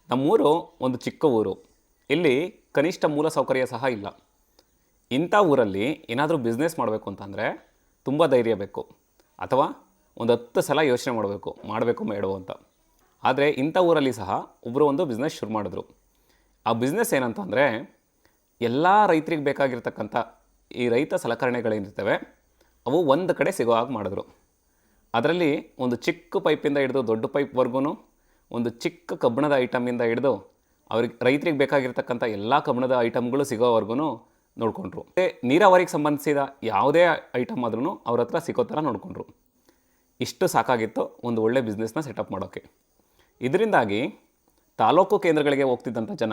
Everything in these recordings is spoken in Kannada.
ನಮ್ಮೂರು ಒಂದು ಚಿಕ್ಕ ಊರು. ಇಲ್ಲಿ ಕನಿಷ್ಠ ಮೂಲಸೌಕರ್ಯ ಸಹ ಇಲ್ಲ. ಇಂಥ ಊರಲ್ಲಿ ಏನಾದರೂ ಬಿಸ್ನೆಸ್ ಮಾಡಬೇಕು ಅಂತಂದರೆ ತುಂಬ ಧೈರ್ಯ ಬೇಕು, ಅಥವಾ ಒಂದು 10 ಸಲ ಯೋಚನೆ ಮಾಡಬೇಕು ಬೇಡವೋ ಅಂತ. ಆದರೆ ಇಂಥ ಊರಲ್ಲಿ ಸಹ ಒಬ್ಬರು ಒಂದು ಬಿಸ್ನೆಸ್ ಶುರು ಮಾಡಿದ್ರು. ಆ ಬಿಸ್ನೆಸ್ ಏನಂತಂದರೆ, ಎಲ್ಲ ರೈತರಿಗೆ ಬೇಕಾಗಿರ್ತಕ್ಕಂಥ ಈ ರೈತ ಸಲಕರಣೆಗಳೇನಿರ್ತವೆ ಅವು ಒಂದು ಕಡೆ ಸಿಗೋ ಹಾಗೆ ಮಾಡಿದ್ರು. ಅದರಲ್ಲಿ ಒಂದು ಚಿಕ್ಕ ಪೈಪಿಂದ ಹಿಡಿದು ದೊಡ್ಡ ಪೈಪ್ವರೆಗೂ, ಒಂದು ಚಿಕ್ಕ ಕಬ್ಬಿಣದ ಐಟಮಿಂದ ಹಿಡಿದು ರೈತರಿಗೆ ಬೇಕಾಗಿರ್ತಕ್ಕಂಥ ಎಲ್ಲ ಕಬ್ಬಿಣದ ಐಟಮ್ಗಳು ಸಿಗೋವರೆಗೂ ನೋಡಿಕೊಂಡ್ರು. ನೀರಾವರಿಗೆ ಸಂಬಂಧಿಸಿದ ಯಾವುದೇ ಐಟಮ್ ಆದ್ರೂ ಅವ್ರ ಹತ್ರ ಸಿಗೋ ಥರ ನೋಡಿಕೊಂಡ್ರು. ಇಷ್ಟು ಸಾಕಾಗಿತ್ತು ಒಂದು ಒಳ್ಳೆ ಬಿಸ್ನೆಸ್ನ ಸೆಟಪ್ ಮಾಡೋಕ್ಕೆ. ಇದರಿಂದಾಗಿ ತಾಲೂಕು ಕೇಂದ್ರಗಳಿಗೆ ಹೋಗ್ತಿದ್ದಂಥ ಜನ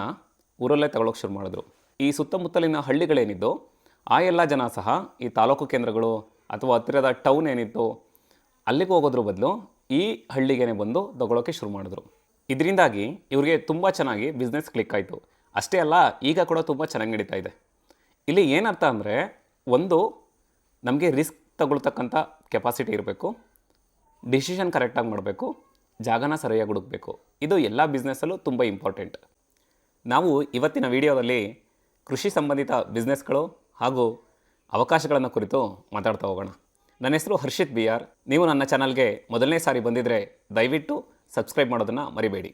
ಊರಲ್ಲೇ ತಗೊಳ್ಳೋಕೆ ಶುರು ಮಾಡಿದ್ರು. ಈ ಸುತ್ತಮುತ್ತಲಿನ ಹಳ್ಳಿಗಳೇನಿದ್ದು ಆ ಎಲ್ಲ ಜನ ಸಹ ಈ ತಾಲೂಕು ಕೇಂದ್ರಗಳು ಅಥವಾ ಹತ್ತಿರದ ಟೌನ್ ಏನಿತ್ತು ಅಲ್ಲಿಗೆ ಹೋಗೋದ್ರ ಬದಲು ಈ ಹಳ್ಳಿಗೆ ಬಂದು ತಗೊಳ್ಳೋಕ್ಕೆ ಶುರು ಮಾಡಿದ್ರು. ಇದರಿಂದಾಗಿ ಇವ್ರಿಗೆ ತುಂಬ ಚೆನ್ನಾಗಿ ಬಿಸ್ನೆಸ್ ಕ್ಲಿಕ್ ಆಯಿತು. ಅಷ್ಟೇ ಅಲ್ಲ, ಈಗ ಕೂಡ ತುಂಬ ಚೆನ್ನಾಗಿ ನಡೀತಾ ಇದೆ. ಇಲ್ಲಿ ಏನರ್ಥ ಅಂದರೆ, ಒಂದು ನಮಗೆ ರಿಸ್ಕ್ ತಗೊಳ್ತಕ್ಕಂಥ ಕೆಪಾಸಿಟಿ ಇರಬೇಕು, ಡಿಸಿಷನ್ ಕರೆಕ್ಟಾಗಿ ಮಾಡಬೇಕು, ಜಾಗನ ಸರಿಯಾಗಿ ಹುಡುಕಬೇಕು. ಇದು ಎಲ್ಲ ಬಿಸ್ನೆಸ್ಸಲ್ಲೂ ತುಂಬ ಇಂಪಾರ್ಟೆಂಟ್. ನಾವು ಇವತ್ತಿನ ವಿಡಿಯೋದಲ್ಲಿ ಕೃಷಿ ಸಂಬಂಧಿತ ಬಿಸ್ನೆಸ್ಗಳು ಹಾಗೂ ಅವಕಾಶಗಳನ್ನು ಕುರಿತು ಮಾತಾಡ್ತಾ ಹೋಗೋಣ. ನನ್ನ ಹೆಸರು ಹರ್ಷಿತ್ BR. ನೀವು ನನ್ನ ಚಾನಲ್ಗೆ ಮೊದಲನೇ ಸಾರಿ ಬಂದಿದ್ದರೆ ದಯವಿಟ್ಟು ಸಬ್ಸ್ಕ್ರೈಬ್ ಮಾಡೋದನ್ನು ಮರಿಬೇಡಿ.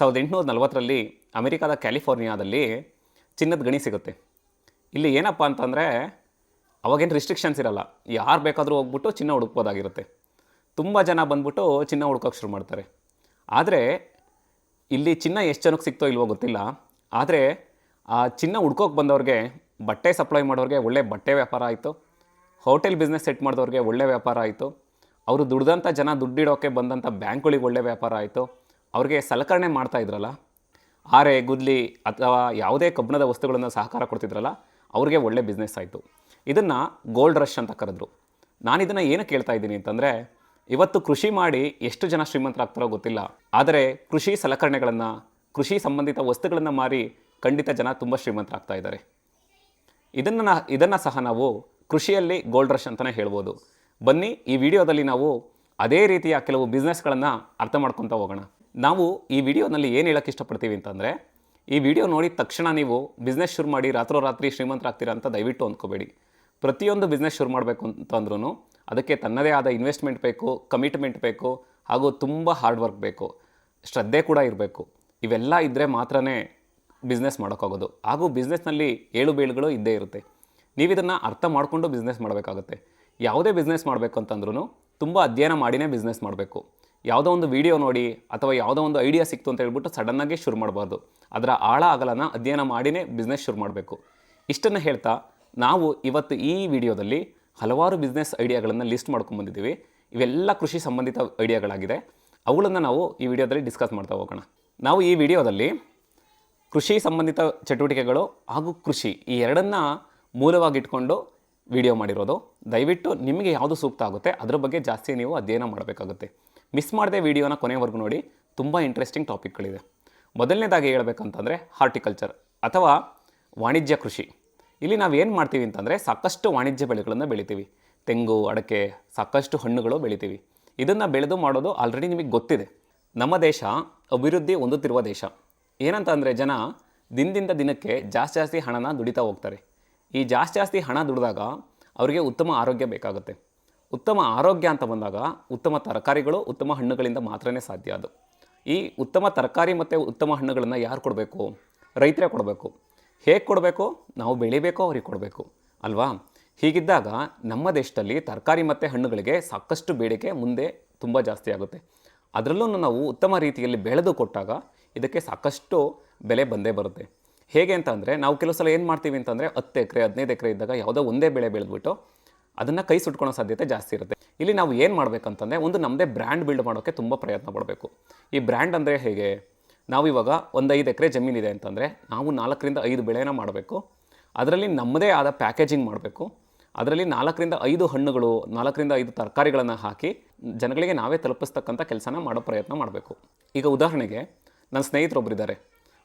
1840ರಲ್ಲಿ ಅಮೆರಿಕಾದ ಕ್ಯಾಲಿಫೋರ್ನಿಯಾದಲ್ಲಿ ಚಿನ್ನದ ಗಣಿ ಸಿಗುತ್ತೆ. ಇಲ್ಲಿ ಏನಪ್ಪ ಅಂತಂದರೆ, ಅವಾಗೇನು ರಿಸ್ಟ್ರಿಕ್ಷನ್ಸ್ ಇರಲ್ಲ, ಯಾರು ಬೇಕಾದರೂ ಹೋಗ್ಬಿಟ್ಟು ಚಿನ್ನ ಹುಡುಕ್ಬೋದಾಗಿರುತ್ತೆ. ತುಂಬ ಜನ ಬಂದ್ಬಿಟ್ಟು ಚಿನ್ನ ಹುಡ್ಕೋಕ್ಕೆ ಶುರು ಮಾಡ್ತಾರೆ. ಆದರೆ ಇಲ್ಲಿ ಚಿನ್ನ ಎಷ್ಟು ಜನಕ್ಕೆ ಸಿಗ್ತೋ ಇಲ್ವೋ ಗೊತ್ತಿಲ್ಲ, ಆದರೆ ಆ ಚಿನ್ನ ಹುಡ್ಕೋಕ್ಕೆ ಬಂದವ್ರಿಗೆ, ಬಟ್ಟೆ ಸಪ್ಲೈ ಮಾಡೋರಿಗೆ ಒಳ್ಳೆ ಬಟ್ಟೆ ವ್ಯಾಪಾರ ಆಯಿತು, ಹೋಟೆಲ್ ಬಿಸ್ನೆಸ್ ಸೆಟ್ ಮಾಡಿದವ್ರಿಗೆ ಒಳ್ಳೆ ವ್ಯಾಪಾರ ಆಯಿತು, ಅವರು ದುಡ್ದಂಥ ಜನ ದುಡ್ಡಿಡೋಕ್ಕೆ ಬಂದಂಥ ಬ್ಯಾಂಕ್ಗಳಿಗೆ ಒಳ್ಳೆ ವ್ಯಾಪಾರ ಆಯಿತು, ಅವ್ರಿಗೆ ಸಲಕರಣೆ ಮಾಡ್ತಾಯಿದ್ರಲ್ಲ, ಹಾರೆ ಗುದ್ಲಿ ಅಥವಾ ಯಾವುದೇ ಕಬ್ಬಿಣದ ವಸ್ತುಗಳನ್ನು ಸಹಕಾರ ಕೊಡ್ತಿದ್ರಲ್ಲ, ಅವ್ರಿಗೆ ಒಳ್ಳೆ ಬಿಸ್ನೆಸ್ ಆಯಿತು. ಇದನ್ನು ಗೋಲ್ಡ್ ರಶ್ ಅಂತ ಕರೆದ್ರು. ನಾನು ಇದನ್ನು ಏನಕ್ಕೆ ಹೇಳ್ತಾ ಇದ್ದೀನಿ ಅಂತಂದರೆ, ಇವತ್ತು ಕೃಷಿ ಮಾಡಿ ಎಷ್ಟು ಜನ ಶ್ರೀಮಂತರಾಗ್ತಾರೋ ಗೊತ್ತಿಲ್ಲ, ಆದರೆ ಕೃಷಿ ಸಲಕರಣೆಗಳನ್ನು, ಕೃಷಿ ಸಂಬಂಧಿತ ವಸ್ತುಗಳನ್ನು ಮಾರಿ ಖಂಡಿತ ಜನ ತುಂಬ ಶ್ರೀಮಂತರಾಗ್ತಾ ಇದ್ದಾರೆ. ಇದನ್ನು ಸಹ ನಾವು ಕೃಷಿಯಲ್ಲಿ ಗೋಲ್ಡ್ ರಶ್ ಅಂತಲೇ ಹೇಳ್ಬೋದು. ಬನ್ನಿ, ಈ ವಿಡಿಯೋದಲ್ಲಿ ನಾವು ಅದೇ ರೀತಿಯ ಕೆಲವು ಬಿಸ್ನೆಸ್ಗಳನ್ನು ಅರ್ಥ ಮಾಡ್ಕೊತಾ ಹೋಗೋಣ. ನಾವು ಈ ವಿಡಿಯೋನಲ್ಲಿ ಏನು ಹೇಳೋಕ್ಕೆ ಇಷ್ಟಪಡ್ತೀವಿ ಅಂತಂದರೆ, ಈ ವಿಡಿಯೋ ನೋಡಿದ ತಕ್ಷಣ ನೀವು ಬಿಸ್ನೆಸ್ ಶುರು ಮಾಡಿ ರಾತ್ರೋರಾತ್ರಿ ಶ್ರೀಮಂತರಾಗ್ತೀರಾ ಅಂತ ದಯವಿಟ್ಟು ಅಂದ್ಕೋಬೇಡಿ. ಪ್ರತಿಯೊಂದು ಬಿಸ್ನೆಸ್ ಶುರು ಮಾಡಬೇಕು ಅಂತಂದ್ರೂ ಅದಕ್ಕೆ ತನ್ನದೇ ಆದ ಇನ್ವೆಸ್ಟ್ಮೆಂಟ್ ಬೇಕು, ಕಮಿಟ್ಮೆಂಟ್ ಬೇಕು, ಹಾಗೂ ತುಂಬ ಹಾರ್ಡ್ ವರ್ಕ್ ಬೇಕು, ಶ್ರದ್ಧೆ ಕೂಡ ಇರಬೇಕು. ಇವೆಲ್ಲ ಇದ್ದರೆ ಮಾತ್ರನೇ ಬಿಸ್ನೆಸ್ ಮಾಡೋಕ್ಕಾಗೋದು. ಹಾಗೂ ಬಿಸ್ನೆಸ್ನಲ್ಲಿ ಏಳು ಬೀಳುಗಳು ಇದ್ದೇ ಇರುತ್ತೆ. ನೀವು ಇದನ್ನು ಅರ್ಥ ಮಾಡಿಕೊಂಡು ಬಿಸ್ನೆಸ್ ಮಾಡಬೇಕಾಗುತ್ತೆ. ಯಾವುದೇ ಬಿಸ್ನೆಸ್ ಮಾಡಬೇಕು ಅಂತಂದ್ರೂ ತುಂಬ ಅಧ್ಯಯನ ಮಾಡಿನೇ ಬಿಸ್ನೆಸ್ ಮಾಡಬೇಕು. ಯಾವುದೋ ಒಂದು ವಿಡಿಯೋ ನೋಡಿ ಅಥವಾ ಯಾವುದೋ ಒಂದು ಐಡಿಯಾ ಸಿಕ್ತು ಅಂತ ಹೇಳ್ಬಿಟ್ಟು ಸಡನ್ನಾಗಿ ಶುರು ಮಾಡಬಾರ್ದು. ಅದರ ಆಳ ಅಗಲನ ಅಧ್ಯಯನ ಮಾಡಿನೇ ಬಿಸ್ನೆಸ್ ಶುರು ಮಾಡಬೇಕು. ಇಷ್ಟನ್ನು ಹೇಳ್ತಾ ನಾವು ಇವತ್ತು ಈ ವಿಡಿಯೋದಲ್ಲಿ ಹಲವಾರು ಬಿಸ್ನೆಸ್ ಐಡಿಯಾಗಳನ್ನು ಲಿಸ್ಟ್ ಮಾಡ್ಕೊಂಡ್ಬಂದಿದ್ದೀವಿ. ಇವೆಲ್ಲ ಕೃಷಿ ಸಂಬಂಧಿತ ಐಡಿಯಾಗಳಾಗಿದೆ. ಅವುಗಳನ್ನು ನಾವು ಈ ವಿಡಿಯೋದಲ್ಲಿ ಡಿಸ್ಕಸ್ ಮಾಡ್ತಾ ಹೋಗೋಣ. ನಾವು ಈ ವಿಡಿಯೋದಲ್ಲಿ ಕೃಷಿ ಸಂಬಂಧಿತ ಚಟುವಟಿಕೆಗಳು ಹಾಗೂ ಕೃಷಿ ಈ ಎರಡನ್ನು ಮೂಲವಾಗಿಟ್ಕೊಂಡು ವಿಡಿಯೋ ಮಾಡಿರೋದು. ದಯವಿಟ್ಟು ನಿಮಗೆ ಯಾವುದು ಸೂಕ್ತ ಆಗುತ್ತೆ ಅದರ ಬಗ್ಗೆ ಜಾಸ್ತಿ ನೀವು ಅಧ್ಯಯನ ಮಾಡಬೇಕಾಗುತ್ತೆ. ಮಿಸ್ ಮಾಡದೆ ವಿಡಿಯೋನ ಕೊನೆವರೆಗೂ ನೋಡಿ, ತುಂಬ ಇಂಟ್ರೆಸ್ಟಿಂಗ್ ಟಾಪಿಕ್ಗಳಿದೆ. ಮೊದಲನೇದಾಗಿ ಹೇಳ್ಬೇಕಂತಂದರೆ ಹಾರ್ಟಿಕಲ್ಚರ್ ಅಥವಾ ವಾಣಿಜ್ಯ ಕೃಷಿ. ಇಲ್ಲಿ ನಾವು ಏನು ಮಾಡ್ತೀವಿ ಅಂತಂದರೆ, ಸಾಕಷ್ಟು ವಾಣಿಜ್ಯ ಬೆಳೆಗಳನ್ನು ಬೆಳಿತೀವಿ. ತೆಂಗು, ಅಡಕೆ, ಸಾಕಷ್ಟು ಹಣ್ಣುಗಳು ಬೆಳಿತೀವಿ. ಇದನ್ನು ಬೆಳೆದು ಮಾಡೋದು ಆಲ್ರೆಡಿ ನಿಮಗೆ ಗೊತ್ತಿದೆ. ನಮ್ಮ ದೇಶ ಅಭಿವೃದ್ಧಿ ಹೊಂದುತ್ತಿರುವ ದೇಶ. ಏನಂತ ಅಂದರೆ, ಜನ ದಿನದಿಂದ ದಿನಕ್ಕೆ ಜಾಸ್ತಿ ಹಣನ ದುಡಿತಾ ಹೋಗ್ತಾರೆ. ಈ ಜಾಸ್ತಿ ಹಣ ದುಡಿದಾಗ ಅವರಿಗೆ ಉತ್ತಮ ಆರೋಗ್ಯ ಬೇಕಾಗುತ್ತೆ. ಉತ್ತಮ ಆರೋಗ್ಯ ಅಂತ ಬಂದಾಗ ಉತ್ತಮ ತರಕಾರಿಗಳು, ಉತ್ತಮ ಹಣ್ಣುಗಳಿಂದ ಮಾತ್ರನೇ ಸಾಧ್ಯ. ಅದು ಈ ಉತ್ತಮ ತರಕಾರಿ ಮತ್ತು ಉತ್ತಮ ಹಣ್ಣುಗಳನ್ನು ಯಾರು ಕೊಡಬೇಕು? ರೈತರೇ ಕೊಡಬೇಕು. ಹೇಗೆ ಕೊಡಬೇಕು? ನಾವು ಬೆಳಿಬೇಕು, ಅವ್ರಿಗೆ ಕೊಡಬೇಕು ಅಲ್ವಾ? ಹೀಗಿದ್ದಾಗ ನಮ್ಮ ದೇಶದಲ್ಲಿ ತರಕಾರಿ ಮತ್ತು ಹಣ್ಣುಗಳಿಗೆ ಸಾಕಷ್ಟು ಬೇಡಿಕೆ ಮುಂದೆ ತುಂಬ ಜಾಸ್ತಿ ಆಗುತ್ತೆ. ಅದರಲ್ಲೂ ನಾವು ಉತ್ತಮ ರೀತಿಯಲ್ಲಿ ಬೆಳೆದು ಕೊಟ್ಟಾಗ ಇದಕ್ಕೆ ಸಾಕಷ್ಟು ಬೆಲೆ ಬಂದೇ ಬರುತ್ತೆ. ಹೇಗೆ ಅಂತ ಅಂದರೆ, ನಾವು ಕೆಲವು ಸಲ ಏನು ಮಾಡ್ತೀವಿ ಅಂತಂದರೆ, 10 ಎಕರೆ 15 ಎಕರೆ ಇದ್ದಾಗ ಯಾವುದೋ ಒಂದೇ ಬೆಳೆ ಬೆಳೆದ್ಬಿಟ್ಟು ಅದನ್ನು ಕೈ ಸುಟ್ಕೊಳ್ಳೋ ಸಾಧ್ಯತೆ ಜಾಸ್ತಿ ಇರುತ್ತೆ. ಇಲ್ಲಿ ನಾವು ಏನು ಮಾಡಬೇಕಂತಂದರೆ, ಒಂದು ನಮ್ಮದೇ ಬ್ರ್ಯಾಂಡ್ ಬಿಲ್ಡ್ ಮಾಡೋಕ್ಕೆ ತುಂಬ ಪ್ರಯತ್ನ ಪಡಬೇಕು. ಈ ಬ್ರ್ಯಾಂಡ್ ಅಂದರೆ ಹೇಗೆ? ನಾವು ಇವಾಗ ಒಂದು 5 ಎಕರೆ ಜಮೀನಿದೆ ಅಂತಂದರೆ ನಾವು 4ರಿಂದ 5 ಬೆಳೆನ ಮಾಡಬೇಕು. ಅದರಲ್ಲಿ ನಮ್ಮದೇ ಆದ ಪ್ಯಾಕೇಜಿಂಗ್ ಮಾಡಬೇಕು. ಅದರಲ್ಲಿ 4ರಿಂದ 5 ಹಣ್ಣುಗಳು, 4ರಿಂದ 5 ತರಕಾರಿಗಳನ್ನು ಹಾಕಿ ಜನಗಳಿಗೆ ನಾವೇ ತಲುಪಿಸ್ತಕ್ಕಂಥ ಕೆಲಸನ ಮಾಡೋ ಪ್ರಯತ್ನ ಮಾಡಬೇಕು. ಈಗ ಉದಾಹರಣೆಗೆ, ನನ್ನ ಸ್ನೇಹಿತರೊಬ್ಬರಿದ್ದಾರೆ.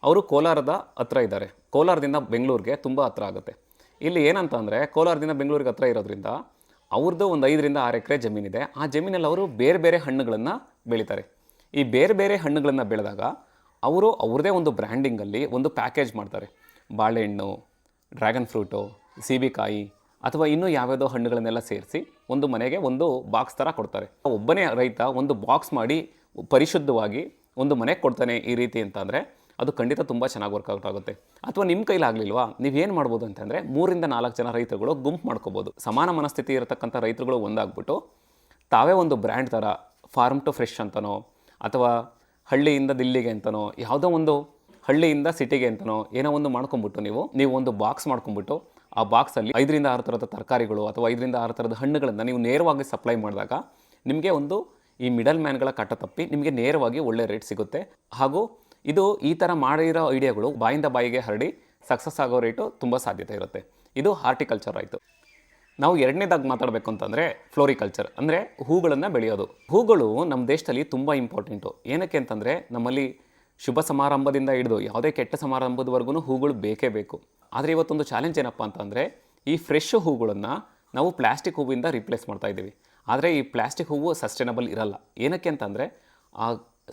ಅವರು ಕೋಲಾರದ ಹತ್ರ ಇದ್ದಾರೆ. ಕೋಲಾರದಿಂದ ಬೆಂಗಳೂರಿಗೆ ತುಂಬ ಹತ್ರ ಆಗುತ್ತೆ. ಇಲ್ಲಿ ಏನಂತ ಅಂದರೆ, ಕೋಲಾರದಿಂದ ಬೆಂಗಳೂರಿಗೆ ಹತ್ರ ಇರೋದ್ರಿಂದ ಅವ್ರದ್ದು ಒಂದು 5ರಿಂದ 6 ಎಕರೆ ಜಮೀನಿದೆ. ಆ ಜಮೀನಲ್ಲಿ ಅವರು ಬೇರೆ ಬೇರೆ ಹಣ್ಣುಗಳನ್ನು ಬೆಳೀತಾರೆ. ಈ ಬೇರೆ ಬೇರೆ ಹಣ್ಣುಗಳನ್ನು ಬೆಳೆದಾಗ ಅವರು ಅವ್ರದ್ದೇ ಒಂದು ಬ್ರ್ಯಾಂಡಿಂಗಲ್ಲಿ ಒಂದು ಪ್ಯಾಕೇಜ್ ಮಾಡ್ತಾರೆ. ಬಾಳೆಹಣ್ಣು, ಡ್ರ್ಯಾಗನ್ ಫ್ರೂಟು, ಸೀಬೆಕಾಯಿ ಅಥವಾ ಇನ್ನೂ ಯಾವ್ಯಾವುದೋ ಹಣ್ಣುಗಳನ್ನೆಲ್ಲ ಸೇರಿಸಿ ಒಂದು ಮನೆಗೆ ಒಂದು ಬಾಕ್ಸ್ ಥರ ಕೊಡ್ತಾರೆ. ಒಬ್ಬನೇ ರೈತ ಒಂದು ಬಾಕ್ಸ್ ಮಾಡಿ ಪರಿಶುದ್ಧವಾಗಿ ಒಂದು ಮನೆಗೆ ಕೊಡ್ತಾನೆ ಈ ರೀತಿ ಅಂತಂದರೆ ಅದು ಖಂಡಿತ ತುಂಬ ಚೆನ್ನಾಗಿ ವರ್ಕೌಟ್ ಆಗುತ್ತೆ. ಅಥವಾ ನಿಮ್ಮ ಕೈಲಾಗಲಿಲ್ವಾ, ನೀವೇನು ಮಾಡ್ಬೋದು ಅಂತಂದರೆ 3-4 ಜನ ರೈತರುಗಳು ಗುಂಪು ಮಾಡ್ಕೋಬೋದು. ಸಮಾನ ಮನಸ್ಥಿತಿ ಇರತಕ್ಕಂಥ ರೈತರುಗಳು ಒಂದಾಗ್ಬಿಟ್ಟು ತಾವೇ ಒಂದು ಬ್ರ್ಯಾಂಡ್ ಥರ ಫಾರ್ಮ್ ಟು ಫ್ರೆಶ್ ಅಂತನೋ ಅಥವಾ ಹಳ್ಳಿಯಿಂದ ದಿಲ್ಲಿಗೆ ಅಂತನೋ ಯಾವುದೋ ಒಂದು ಹಳ್ಳಿಯಿಂದ ಸಿಟಿಗೆ ಅಂತನೋ ಏನೋ ಒಂದು ಮಾಡ್ಕೊಂಬಿಟ್ಟು ನೀವು ಒಂದು ಬಾಕ್ಸ್ ಮಾಡ್ಕೊಂಬಿಟ್ಟು ಆ ಬಾಕ್ಸಲ್ಲಿ 5-6 ಥರದ ತರಕಾರಿಗಳು ಅಥವಾ 5-6 ಥರದ ಹಣ್ಣುಗಳನ್ನು ನೀವು ನೇರವಾಗಿ ಸಪ್ಲೈ ಮಾಡಿದಾಗ ನಿಮಗೆ ಒಂದು ಈ ಮಿಡಲ್ ಮ್ಯಾನ್ಗಳ ಕಟ್ಟ ತಪ್ಪಿ ನಿಮಗೆ ನೇರವಾಗಿ ಒಳ್ಳೆ ರೇಟ್ ಸಿಗುತ್ತೆ. ಹಾಗೂ ಇದು ಈ ಥರ ಮಾಡಿರೋ ಐಡಿಯಾಗಳು ಬಾಯಿಂದ ಬಾಯಿಗೆ ಹರಡಿ ಸಕ್ಸಸ್ ಆಗೋ ರೇಟು ತುಂಬ ಸಾಧ್ಯತೆ ಇರುತ್ತೆ. ಇದು ಹಾರ್ಟಿಕಲ್ಚರ್ ಆಯಿತು. ನಾವು ಎರಡನೇದಾಗಿ ಮಾತಾಡಬೇಕು ಅಂತಂದರೆ ಫ್ಲೋರಿಕಲ್ಚರ್, ಅಂದರೆ ಹೂಗಳನ್ನು ಬೆಳೆಯೋದು. ಹೂಗಳು ನಮ್ಮ ದೇಶದಲ್ಲಿ ತುಂಬ ಇಂಪಾರ್ಟೆಂಟು. ಏನಕ್ಕೆ ಅಂತಂದರೆ ನಮ್ಮಲ್ಲಿ ಶುಭ ಸಮಾರಂಭದಿಂದ ಹಿಡಿದು ಯಾವುದೇ ಕೆಟ್ಟ ಸಮಾರಂಭದವರೆಗೂ ಹೂಗಳು ಬೇಕೇ ಬೇಕು. ಆದರೆ ಇವತ್ತೊಂದು ಚಾಲೆಂಜ್ ಏನಪ್ಪ ಅಂತಂದರೆ ಈ ಫ್ರೆಶ್ ಹೂಗಳನ್ನು ನಾವು ಪ್ಲಾಸ್ಟಿಕ್ ಹೂವಿಂದ ರಿಪ್ಲೇಸ್ ಮಾಡ್ತಾ ಇದ್ದೀವಿ. ಆದರೆ ಈ ಪ್ಲಾಸ್ಟಿಕ್ ಹೂವು ಸಸ್ಟೈನಬಲ್ ಇರಲ್ಲ. ಏನಕ್ಕೆ ಅಂತಂದರೆ ಆ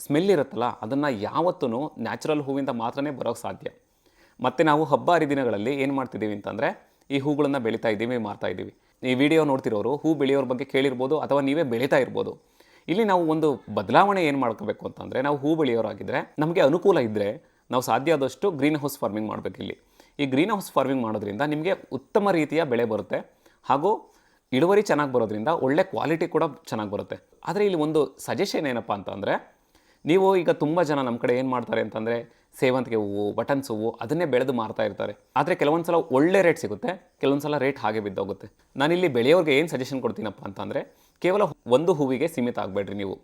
ಸ್ಮೆಲ್ ಇರುತ್ತಲ್ಲ ಅದನ್ನು ಯಾವತ್ತೂ ನ್ಯಾಚುರಲ್ ಹೂವಿಂದ ಮಾತ್ರನೇ ಬರೋಕ್ಕೆ ಸಾಧ್ಯ. ಮತ್ತು ನಾವು ಹಬ್ಬ ಹರಿದಿನಗಳಲ್ಲಿ ಏನು ಮಾಡ್ತಿದ್ದೀವಿ ಅಂತಂದರೆ ಈ ಹೂಗಳನ್ನು ಬೆಳೀತಾ ಇದ್ದೀವಿ, ಮಾರ್ತಾ ಇದ್ದೀವಿ. ಈ ವಿಡಿಯೋ ನೋಡ್ತಿರೋರು ಹೂ ಬೆಳೆಯೋರ ಬಗ್ಗೆ ಕೇಳಿರ್ಬೋದು ಅಥವಾ ನೀವೇ ಬೆಳೀತಾ ಇರ್ಬೋದು. ಇಲ್ಲಿ ನಾವು ಒಂದು ಬದಲಾವಣೆ ಏನು ಮಾಡ್ಕೋಬೇಕು ಅಂತಂದರೆ, ನಾವು ಹೂ ಬೆಳೆಯೋರಾಗಿದ್ದರೆ ನಮಗೆ ಅನುಕೂಲ ಇದ್ದರೆ ನಾವು ಸಾಧ್ಯ ಆದಷ್ಟು ಗ್ರೀನ್ ಹೌಸ್ ಫಾರ್ಮಿಂಗ್ ಮಾಡಬೇಕು. ಈ ಗ್ರೀನ್ ಹೌಸ್ ಫಾರ್ಮಿಂಗ್ ಮಾಡೋದ್ರಿಂದ ನಿಮಗೆ ಉತ್ತಮ ರೀತಿಯ ಬೆಳೆ ಬರುತ್ತೆ ಹಾಗೂ ಇಳುವರಿ ಚೆನ್ನಾಗಿ ಬರೋದ್ರಿಂದ ಒಳ್ಳೆ ಕ್ವಾಲಿಟಿ ಕೂಡ ಚೆನ್ನಾಗಿ ಬರುತ್ತೆ. ಆದರೆ ಇಲ್ಲಿ ಒಂದು ಸಜೆಷನ್ ಏನಪ್ಪ ಅಂತಂದರೆ, ನೀವು ಈಗ ತುಂಬ ಜನ ನಮ್ಮ ಕಡೆ ಏನು ಮಾಡ್ತಾರೆ ಅಂತಂದರೆ ಸೇವಂತಿಗೆ ಹೂವು, ಬಟನ್ಸ್ ಹೂವು ಅದನ್ನೇ ಬೆಳೆದು ಮಾರ್ತಾ ಇರ್ತಾರೆ. ಆದರೆ ಕೆಲವೊಂದು ಸಲ ಒಳ್ಳೆ ರೇಟ್ ಸಿಗುತ್ತೆ, ಕೆಲವೊಂದು ಸಲ ರೇಟ್ ಹಾಗೆ ಬಿದ್ದೋಗುತ್ತೆ. ನಾನಿಲ್ಲಿ ಬೆಳೆಯೋರಿಗೆ ಏನು ಸಜೆಷನ್ ಕೊಡ್ತೀನಪ್ಪ ಅಂತಂದರೆ, ಕೇವಲ ಒಂದು ಹೂವಿಗೆ ಸೀಮಿತ ಆಗಬೇಡ್ರಿ ನೀವು.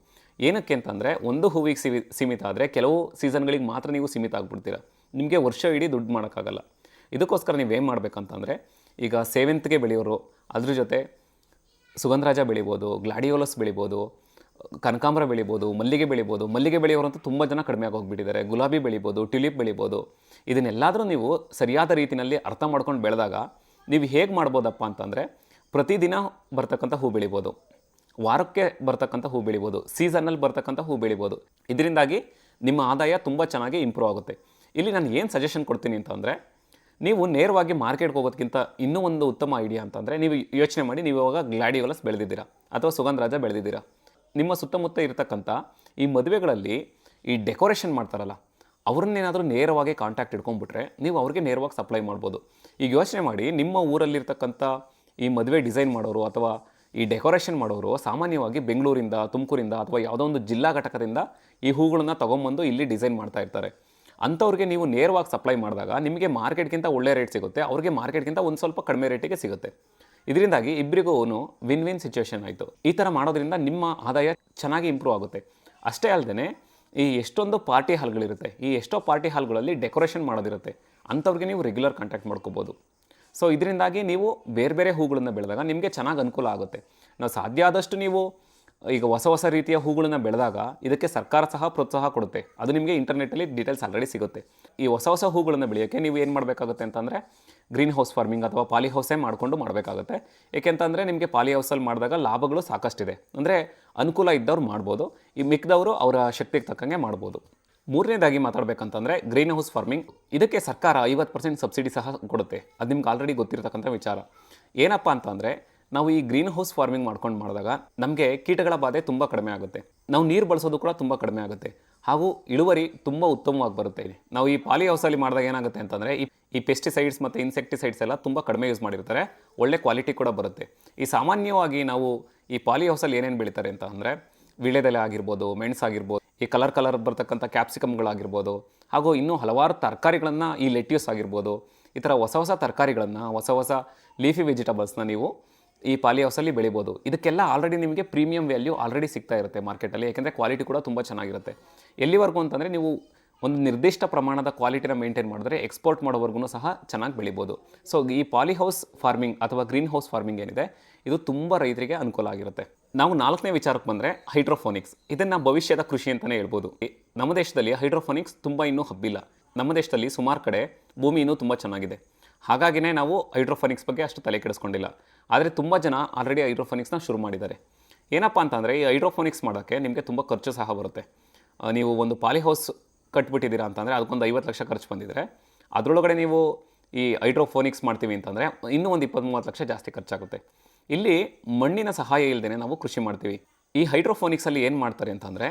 ಏನಕ್ಕೆ ಅಂತಂದರೆ ಒಂದು ಹೂವಿಗೆ ಸೀಮಿತ ಆದರೆ ಕೆಲವು ಸೀಸನ್ಗಳಿಗೆ ಮಾತ್ರ ನೀವು ಸೀಮಿತ ಆಗಿಬಿಡ್ತೀರ. ನಿಮಗೆ ವರ್ಷ ಇಡೀ ದುಡ್ಡು ಮಾಡೋಕ್ಕಾಗಲ್ಲ. ಇದಕ್ಕೋಸ್ಕರ ನೀವೇನು ಮಾಡಬೇಕಂತಂದರೆ, ಈಗ ಸೇವಂತಿಗೆ ಬೆಳೆಯೋರು ಅದ್ರ ಜೊತೆ ಸುಗಂಧರಾಜ ಬೆಳಿಬೋದು, ಗ್ಲಾಡಿಯೋಲಸ್ ಬೆಳಿಬೋದು, ಕನಕಾಂಬರ ಬೆಳಿಬೋದು, ಮಲ್ಲಿಗೆ ಬೆಳಿಬೋದು. ಮಲ್ಲಿಗೆ ಬೆಳೆಯೋರಂತೂ ತುಂಬ ಜನ ಕಡಿಮೆ ಆಗೋಗ್ಬಿಟ್ಟಿದ್ದಾರೆ. ಗುಲಾಬಿ ಬೆಳಿಬೋದು, ಟ್ಯುಲಿಪ್ ಬೆಳಿಬೋದು. ಇದನ್ನೆಲ್ಲಾದರೂ ನೀವು ಸರಿಯಾದ ರೀತಿಯಲ್ಲಿ ಅರ್ಥ ಮಾಡ್ಕೊಂಡು ಬೆಳೆದಾಗ ನೀವು ಹೇಗೆ ಮಾಡ್ಬೋದಪ್ಪ ಅಂತಂದರೆ, ಪ್ರತಿದಿನ ಬರ್ತಕ್ಕಂಥ ಹೂ ಬೆಳಿಬೋದು, ವಾರಕ್ಕೆ ಬರ್ತಕ್ಕಂಥ ಹೂ ಬೆಳಿಬೋದು, ಸೀಸನ್ನಲ್ಲಿ ಬರ್ತಕ್ಕಂಥ ಹೂ ಬೆಳಿಬೋದು. ಇದರಿಂದಾಗಿ ನಿಮ್ಮ ಆದಾಯ ತುಂಬ ಚೆನ್ನಾಗಿ ಇಂಪ್ರೂವ್ ಆಗುತ್ತೆ. ಇಲ್ಲಿ ನಾನು ಏನು ಸಜೆಷನ್ ಕೊಡ್ತೀನಿ ಅಂತಂದರೆ, ನೀವು ನೇರವಾಗಿ ಮಾರ್ಕೆಟ್ಗೆ ಹೋಗೋದಕ್ಕಿಂತ ಇನ್ನೂ ಒಂದು ಉತ್ತಮ ಐಡಿಯಾ ಅಂತಂದರೆ, ನೀವು ಯೋಚನೆ ಮಾಡಿ, ನೀವು ಇವಾಗ ಗ್ಲಾಡಿಯೋಲಸ್ ಬೆಳೆದಿದ್ದೀರಾ ಅಥವಾ ಸುಗಂಧರಾಜ ಬೆಳೆದಿದ್ದೀರಾ. ನಿಮ್ಮ ಸುತ್ತಮುತ್ತ ಇರತಕ್ಕಂಥ ಈ ಮದುವೆಗಳಲ್ಲಿ ಈ ಡೆಕೋರೇಷನ್ ಮಾಡ್ತಾರಲ್ಲ, ಅವ್ರನ್ನೇನಾದರೂ ನೇರವಾಗಿ ಕಾಂಟ್ಯಾಕ್ಟ್ ಇಟ್ಕೊಂಡ್ಬಿಟ್ರೆ ನೀವು ಅವ್ರಿಗೆ ನೇರವಾಗಿ ಸಪ್ಲೈ ಮಾಡ್ಬೋದು. ಈಗ ಯೋಚನೆ ಮಾಡಿ, ನಿಮ್ಮ ಊರಲ್ಲಿರ್ತಕ್ಕಂಥ ಈ ಮದುವೆ ಡಿಸೈನ್ ಮಾಡೋರು ಅಥವಾ ಈ ಡೆಕೋರೇಷನ್ ಮಾಡೋರು ಸಾಮಾನ್ಯವಾಗಿ ಬೆಂಗಳೂರಿಂದ, ತುಮಕೂರಿಂದ ಅಥವಾ ಯಾವುದೋ ಒಂದು ಜಿಲ್ಲಾ ಘಟಕದಿಂದ ಈ ಹೂಗಳನ್ನು ತೊಗೊಂಬಂದು ಇಲ್ಲಿ ಡಿಸೈನ್ ಮಾಡ್ತಾ ಇರ್ತಾರೆ. ಅಂಥವ್ರಿಗೆ ನೀವು ನೇರವಾಗಿ ಸಪ್ಲೈ ಮಾಡಿದಾಗ ನಿಮಗೆ ಮಾರ್ಕೆಟ್ಗಿಂತ ಒಳ್ಳೆ ರೇಟ್ ಸಿಗುತ್ತೆ, ಅವ್ರಿಗೆ ಮಾರ್ಕೆಟ್ಗಿಂತ ಒಂದು ಸ್ವಲ್ಪ ಕಡಿಮೆ ರೇಟಿಗೆ ಸಿಗುತ್ತೆ. ಇದರಿಂದಾಗಿ ಇಬ್ಬರಿಗೂ ವಿನ್ ವಿನ್ ಸಿಚುವೇಷನ್ ಆಯಿತು. ಈ ಥರ ಮಾಡೋದ್ರಿಂದ ನಿಮ್ಮ ಆದಾಯ ಚೆನ್ನಾಗಿ ಇಂಪ್ರೂವ್ ಆಗುತ್ತೆ. ಅಷ್ಟೇ ಅಲ್ಲದೆ ಈ ಎಷ್ಟೊಂದು ಪಾರ್ಟಿ ಹಾಲ್ಗಳಿರುತ್ತೆ, ಈ ಎಷ್ಟೋ ಪಾರ್ಟಿ ಹಾಲ್ಗಳಲ್ಲಿ ಡೆಕೋರೇಷನ್ ಮಾಡೋದಿರುತ್ತೆ, ಅಂಥವ್ರಿಗೆ ನೀವು ರೆಗ್ಯುಲರ್ ಕಾಂಟ್ಯಾಕ್ಟ್ ಮಾಡ್ಕೋಬೋದು. ಸೊ ಇದರಿಂದಾಗಿ ನೀವು ಬೇರೆ ಬೇರೆ ಹೂಗಳನ್ನು ಬೆಳೆದಾಗ ನಿಮಗೆ ಚೆನ್ನಾಗಿ ಅನುಕೂಲ ಆಗುತ್ತೆ. ನಾವು ಸಾಧ್ಯ ಆದಷ್ಟು ನೀವು ಈಗ ಹೊಸ ರೀತಿಯ ಹೂಗಳನ್ನು ಬೆಳೆದಾಗ ಇದಕ್ಕೆ ಸರ್ಕಾರ ಸಹ ಪ್ರೋತ್ಸಾಹ ಕೊಡುತ್ತೆ. ಅದು ನಿಮಗೆ ಇಂಟರ್ನೆಟ್ಟಲ್ಲಿ ಡೀಟೇಲ್ಸ್ ಆಲ್ರೆಡಿ ಸಿಗುತ್ತೆ. ಈ ಹೊಸ ಹೂಗಳನ್ನು ಬೆಳೆಯೋಕ್ಕೆ ನೀವು ಏನು ಮಾಡಬೇಕಾಗುತ್ತೆ ಅಂತಂದರೆ, ಗ್ರೀನ್ ಹೌಸ್ ಫಾರ್ಮಿಂಗ್ ಅಥವಾ ಪಾಲಿ ಹೌಸೇ ಮಾಡಿಕೊಂಡು ಮಾಡಬೇಕಾಗುತ್ತೆ. ಏಕೆಂತಂದರೆ ನಿಮಗೆ ಪಾಲಿ ಹೌಸಲ್ಲಿ ಮಾಡಿದಾಗ ಲಾಭಗಳು ಸಾಕಷ್ಟಿದೆ. ಅಂದರೆ ಅನುಕೂಲ ಇದ್ದವ್ರು ಮಾಡ್ಬೋದು, ಈ ಮಿಕ್ಕಿದವರು ಅವರ ಶಕ್ತಿಗೆ ತಕ್ಕಂಗೆ ಮಾಡ್ಬೋದು. ಮೂರನೇದಾಗಿ ಮಾತಾಡಬೇಕಂತಂದರೆ ಗ್ರೀನ್ ಹೌಸ್ ಫಾರ್ಮಿಂಗ್, ಇದಕ್ಕೆ ಸರ್ಕಾರ 50% ಸಬ್ಸಿಡಿ ಸಹ ಕೊಡುತ್ತೆ. ಅದು ನಿಮ್ಗೆ ಆಲ್ರೆಡಿ ಗೊತ್ತಿರತಕ್ಕಂಥ ವಿಚಾರ. ಏನಪ್ಪ ಅಂತಂದರೆ, ನಾವು ಈ ಗ್ರೀನ್ ಹೌಸ್ ಫಾರ್ಮಿಂಗ್ ಮಾಡ್ಕೊಂಡು ಮಾಡಿದಾಗ ನಮಗೆ ಕೀಟಗಳ ಬಾಧೆ ತುಂಬ ಕಡಿಮೆ ಆಗುತ್ತೆ, ನಾವು ನೀರು ಬಳಸೋದು ಕೂಡ ತುಂಬ ಕಡಿಮೆ ಆಗುತ್ತೆ, ಹಾಗೂ ಇಳುವರಿ ತುಂಬ ಉತ್ತಮವಾಗಿ ಬರುತ್ತೆ. ನಾವು ಈ ಪಾಲಿ ಹೌಸಲ್ಲಿ ಮಾಡಿದಾಗ ಏನಾಗುತ್ತೆ ಅಂತಂದರೆ, ಈ ಪೆಸ್ಟಿಸೈಡ್ಸ್ ಮತ್ತು ಇನ್ಸೆಕ್ಟಿಸೈಡ್ಸ್ ಎಲ್ಲ ತುಂಬ ಕಡಿಮೆ ಯೂಸ್ ಮಾಡಿರ್ತಾರೆ, ಒಳ್ಳೆ ಕ್ವಾಲಿಟಿ ಕೂಡ ಬರುತ್ತೆ. ಈ ಸಾಮಾನ್ಯವಾಗಿ ನಾವು ಈ ಪಾಲಿ ಹೌಸಲ್ಲಿ ಏನೇನು ಬೆಳೀತಾರೆ ಅಂತ ಅಂದರೆ, ವೀಳ್ಯದೆಲೆ ಆಗಿರ್ಬೋದು, ಮೆಣಸಾಗಿರ್ಬೋದು, ಈ ಕಲರ್ ಬರ್ತಕ್ಕಂಥ ಕ್ಯಾಪ್ಸಿಕಮ್ಗಳಾಗಿರ್ಬೋದು, ಹಾಗೂ ಇನ್ನೂ ಹಲವಾರು ತರಕಾರಿಗಳನ್ನು, ಈ ಲೆಟ್ಯೂಸ್ ಆಗಿರ್ಬೋದು, ಈ ಥರ ಹೊಸ ತರಕಾರಿಗಳನ್ನು, ಹೊಸ ಲೀಫಿ ವೆಜಿಟಬಲ್ಸ್ನ ನೀವು ಈ ಪಾಲಿ ಹೌಸಲ್ಲಿ ಬೆಳಿಬೋದು. ಇದಕ್ಕೆಲ್ಲ ಆಲ್ರೆಡಿ ನಿಮಗೆ ಪ್ರೀಮಿಯಂ ವ್ಯಾಲ್ಯೂ ಆಲ್ರೆಡಿ ಸಿಗ್ತಾ ಇರುತ್ತೆ ಮಾರ್ಕೆಟಲ್ಲಿ, ಯಾಕೆಂದರೆ ಕ್ವಾಲಿಟಿ ಕೂಡ ತುಂಬ ಚೆನ್ನಾಗಿರುತ್ತೆ. ಎಲ್ಲಿವರೆಗೂ ಅಂತಂದರೆ, ನೀವು ಒಂದು ನಿರ್ದಿಷ್ಟ ಪ್ರಮಾಣದ ಕ್ವಾಲಿಟಿನ ಮೇಂಟೈನ್ ಮಾಡಿದ್ರೆ ಎಕ್ಸ್ಪೋರ್ಟ್ ಮಾಡೋವರೆಗೂ ಸಹ ಚೆನ್ನಾಗಿ ಬೆಳಿಬೋದು. ಸೊ ಈ ಪಾಲಿ ಹೌಸ್ ಫಾರ್ಮಿಂಗ್ ಅಥವಾ ಗ್ರೀನ್ ಹೌಸ್ ಫಾರ್ಮಿಂಗ್ ಏನಿದೆ, ಇದು ತುಂಬ ರೈತರಿಗೆ ಅನುಕೂಲ ಆಗಿರುತ್ತೆ. ನಾವು 4ನೇ ವಿಚಾರಕ್ಕೆ ಬಂದರೆ ಹೈಡ್ರೋಫೋನಿಕ್ಸ್. ಇದನ್ನು ಭವಿಷ್ಯದ ಕೃಷಿ ಅಂತಲೇ ಹೇಳ್ಬೋದು. ನಮ್ಮ ದೇಶದಲ್ಲಿ ಹೈಡ್ರೋಫೋನಿಕ್ಸ್ ತುಂಬ ಇನ್ನೂ ಹಬ್ಬಿಲ್ಲ. ನಮ್ಮ ದೇಶದಲ್ಲಿ ಸುಮಾರು ಕಡೆ ಭೂಮಿ ಇನ್ನೂ ತುಂಬ ಚೆನ್ನಾಗಿದೆ, ಹಾಗಾಗಿನೇ ನಾವು ಹೈಡ್ರೋಫೋನಿಕ್ಸ್ ಬಗ್ಗೆ ಅಷ್ಟು ತಲೆ ಕೆಡಿಸ್ಕೊಂಡಿಲ್ಲ. ಆದರೆ ತುಂಬ ಜನ ಆಲ್ರೆಡಿ ಹೈಡ್ರೋಫೋನಿಕ್ಸ್ನ ಶುರು ಮಾಡಿದ್ದಾರೆ. ಏನಪ್ಪ ಅಂತಂದರೆ, ಈ ಹೈಡ್ರೋಫೋನಿಕ್ಸ್ ಮಾಡೋಕ್ಕೆ ನಿಮಗೆ ತುಂಬ ಖರ್ಚು ಸಹ ಬರುತ್ತೆ. ನೀವು ಒಂದು ಪಾಲಿ ಹೌಸ್ ಕಟ್ಬಿಟ್ಟಿದ್ದೀರಾ ಅಂತಂದರೆ ಅದಕ್ಕೊಂದು 50 ಲಕ್ಷ ಖರ್ಚು ಬಂದಿದ್ರೆ ಅದರೊಳಗಡೆ ನೀವು ಈ ಹೈಡ್ರೋಫೋನಿಕ್ಸ್ ಮಾಡ್ತೀವಿ ಅಂತಂದರೆ ಇನ್ನೂ ಒಂದು 20-30 ಲಕ್ಷ ಜಾಸ್ತಿ ಖರ್ಚಾಗುತ್ತೆ. ಇಲ್ಲಿ ಮಣ್ಣಿನ ಸಹಾಯ ಇಲ್ಲದೇ ನಾವು ಕೃಷಿ ಮಾಡ್ತೀವಿ. ಈ ಹೈಡ್ರೋಫೋನಿಕ್ಸಲ್ಲಿ ಏನು ಮಾಡ್ತಾರೆ ಅಂತಂದರೆ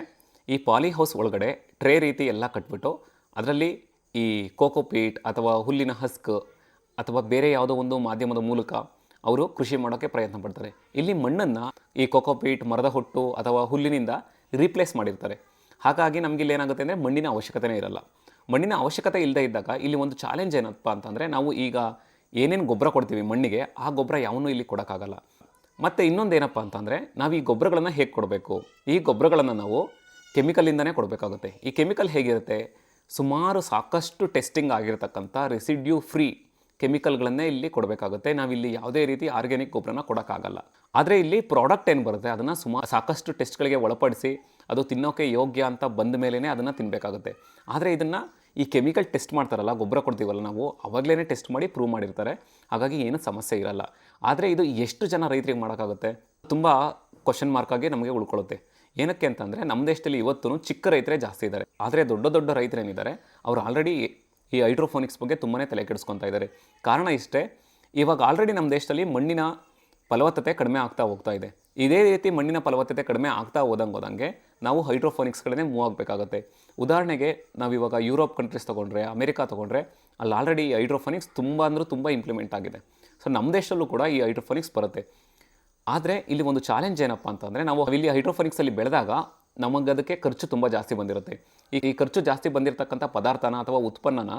ಈ ಪಾಲಿ ಹೌಸ್ ಒಳಗಡೆ ಟ್ರೇ ರೀತಿ ಎಲ್ಲ ಕಟ್ಬಿಟ್ಟು ಅದರಲ್ಲಿ ಈ ಕೋಕೋಪೀಟ್ ಅಥವಾ ಹುಲ್ಲಿನ ಹಸ್ಕ್ ಅಥವಾ ಬೇರೆ ಯಾವುದೋ ಒಂದು ಮಾಧ್ಯಮದ ಮೂಲಕ ಅವರು ಕೃಷಿ ಮಾಡೋಕ್ಕೆ ಪ್ರಯತ್ನ ಪಡ್ತಾರೆ. ಇಲ್ಲಿ ಮಣ್ಣನ್ನು ಈ ಕೋಕೋಪೀಟ್, ಮರದ ಹೊಟ್ಟು ಅಥವಾ ಹುಲ್ಲಿನಿಂದ ರೀಪ್ಲೇಸ್ ಮಾಡಿರ್ತಾರೆ. ಹಾಗಾಗಿ ನಮಗೆ ಇಲ್ಲಿ ಏನಾಗುತ್ತೆ ಅಂದರೆ ಮಣ್ಣಿನ ಅವಶ್ಯಕತೆನೇ ಇರಲ್ಲ. ಮಣ್ಣಿನ ಅವಶ್ಯಕತೆ ಇಲ್ಲದೆ ಇದ್ದಾಗ ಇಲ್ಲಿ ಒಂದು ಚಾಲೆಂಜ್ ಏನಪ್ಪ ಅಂತಂದರೆ ನಾವು ಈಗ ಏನೇನು ಗೊಬ್ಬರ ಕೊಡ್ತೀವಿ ಮಣ್ಣಿಗೆ ಆ ಗೊಬ್ಬರ ಯಾವನ್ನೂ ಇಲ್ಲಿ ಕೊಡೋಕ್ಕಾಗಲ್ಲ. ಮತ್ತು ಇನ್ನೊಂದು ಏನಪ್ಪ ಅಂತಂದರೆ ನಾವು ಈ ಗೊಬ್ಬರಗಳನ್ನು ಹೇಗೆ ಕೊಡಬೇಕು? ಈ ಗೊಬ್ಬರಗಳನ್ನು ನಾವು ಕೆಮಿಕಲಿಂದನೇ ಕೊಡಬೇಕಾಗುತ್ತೆ. ಈ ಕೆಮಿಕಲ್ ಹೇಗಿರುತ್ತೆ? ಸುಮಾರು ಸಾಕಷ್ಟು ಟೆಸ್ಟಿಂಗ್ ಆಗಿರತಕ್ಕಂಥ ರೆಸಿಡ್ಯೂ ಫ್ರೀ ಕೆಮಿಕಲ್ಗಳನ್ನೇ ಇಲ್ಲಿ ಕೊಡಬೇಕಾಗುತ್ತೆ. ನಾವಿಲ್ಲಿ ಯಾವುದೇ ರೀತಿ ಆರ್ಗ್ಯಾನಿಕ್ ಗೊಬ್ಬರನ ಕೊಡೋಕ್ಕಾಗಲ್ಲ. ಆದರೆ ಇಲ್ಲಿ ಪ್ರಾಡಕ್ಟ್ ಏನು ಬರುತ್ತೆ ಅದನ್ನು ಸಾಕಷ್ಟು ಟೆಸ್ಟ್ಗಳಿಗೆ ಒಳಪಡಿಸಿ ಅದು ತಿನ್ನೋಕ್ಕೆ ಯೋಗ್ಯ ಅಂತ ಬಂದ ಮೇಲೇ ಅದನ್ನು ತಿನ್ನಬೇಕಾಗುತ್ತೆ. ಆದರೆ ಇದನ್ನು ಈ ಕೆಮಿಕಲ್ ಟೆಸ್ಟ್ ಮಾಡ್ತಾರಲ್ಲ, ಗೊಬ್ಬರ ಕೊಡ್ತೀವಲ್ಲ ನಾವು, ಅವಾಗಲೇ ಟೆಸ್ಟ್ ಮಾಡಿ ಪ್ರೂವ್ ಮಾಡಿರ್ತಾರೆ. ಹಾಗಾಗಿ ಏನೂ ಸಮಸ್ಯೆ ಇರಲ್ಲ. ಆದರೆ ಇದು ಎಷ್ಟು ಜನ ರೈತರಿಗೆ ಮಾಡೋಕ್ಕಾಗುತ್ತೆ? ತುಂಬ ಕ್ವಶನ್ ಮಾರ್ಕಾಗಿ ನಮಗೆ ಉಳ್ಕೊಳ್ಳುತ್ತೆ. ಏನಕ್ಕೆ ಅಂತಂದರೆ ನಮ್ಮ ದೇಶದಲ್ಲಿ ಇವತ್ತೂ ಚಿಕ್ಕ ರೈತರೇ ಜಾಸ್ತಿ ಇದ್ದಾರೆ. ಆದರೆ ದೊಡ್ಡ ದೊಡ್ಡ ರೈತರೇನಿದ್ದಾರೆ ಅವರು ಆಲ್ರೆಡಿ ಈ ಹೈಡ್ರೋಫೋನಿಕ್ಸ್ ಬಗ್ಗೆ ತುಂಬಾ ತಲೆ ಕೆಡಿಸ್ಕೊತಾ ಇದ್ದಾರೆ. ಕಾರಣ ಇಷ್ಟೇ, ಇವಾಗ ಆಲ್ರೆಡಿ ನಮ್ಮ ದೇಶದಲ್ಲಿ ಮಣ್ಣಿನ ಫಲವತ್ತತೆ ಕಡಿಮೆ ಆಗ್ತಾ ಹೋಗ್ತಾ ಇದೆ. ಇದೇ ರೀತಿ ಮಣ್ಣಿನ ಫಲವತ್ತತೆ ಕಡಿಮೆ ಆಗ್ತಾ ಹೋದಂಗೆ ನಾವು ಹೈಡ್ರೋಫೋನಿಕ್ಸ್ಗಳನ್ನೇ ಮೂವ್ ಆಗಬೇಕಾಗುತ್ತೆ. ಉದಾಹರಣೆಗೆ ನಾವಿವಾಗ ಯುರೋಪ್ ಕಂಟ್ರೀಸ್ ತೊಗೊಂಡ್ರೆ, ಅಮೆರಿಕಾ ತೊಗೊಂಡ್ರೆ, ಅಲ್ಲಿ ಆಲ್ರೆಡಿ ಈ ಹೈಡ್ರೋಫೋನಿಕ್ಸ್ ತುಂಬ ಇಂಪ್ಲಿಮೆಂಟ್ ಆಗಿದೆ. ಸೊ ನಮ್ಮ ದೇಶದಲ್ಲೂ ಕೂಡ ಈ ಹೈಡ್ರೋಫೋನಿಕ್ಸ್ ಬರುತ್ತೆ. ಆದರೆ ಇಲ್ಲಿ ಒಂದು ಚಾಲೆಂಜ್ ಏನಪ್ಪ ಅಂತಂದರೆ ನಾವು ಇಲ್ಲಿ ಹೈಡ್ರೋಫೋನಿಕ್ಸಲ್ಲಿ ಬೆಳೆದಾಗ ನಮಗೆ ಅದಕ್ಕೆ ಖರ್ಚು ತುಂಬ ಜಾಸ್ತಿ ಬಂದಿರುತ್ತೆ. ಈ ಖರ್ಚು ಜಾಸ್ತಿ ಬಂದಿರತಕ್ಕಂಥ ಪದಾರ್ಥನ ಅಥವಾ ಉತ್ಪನ್ನನ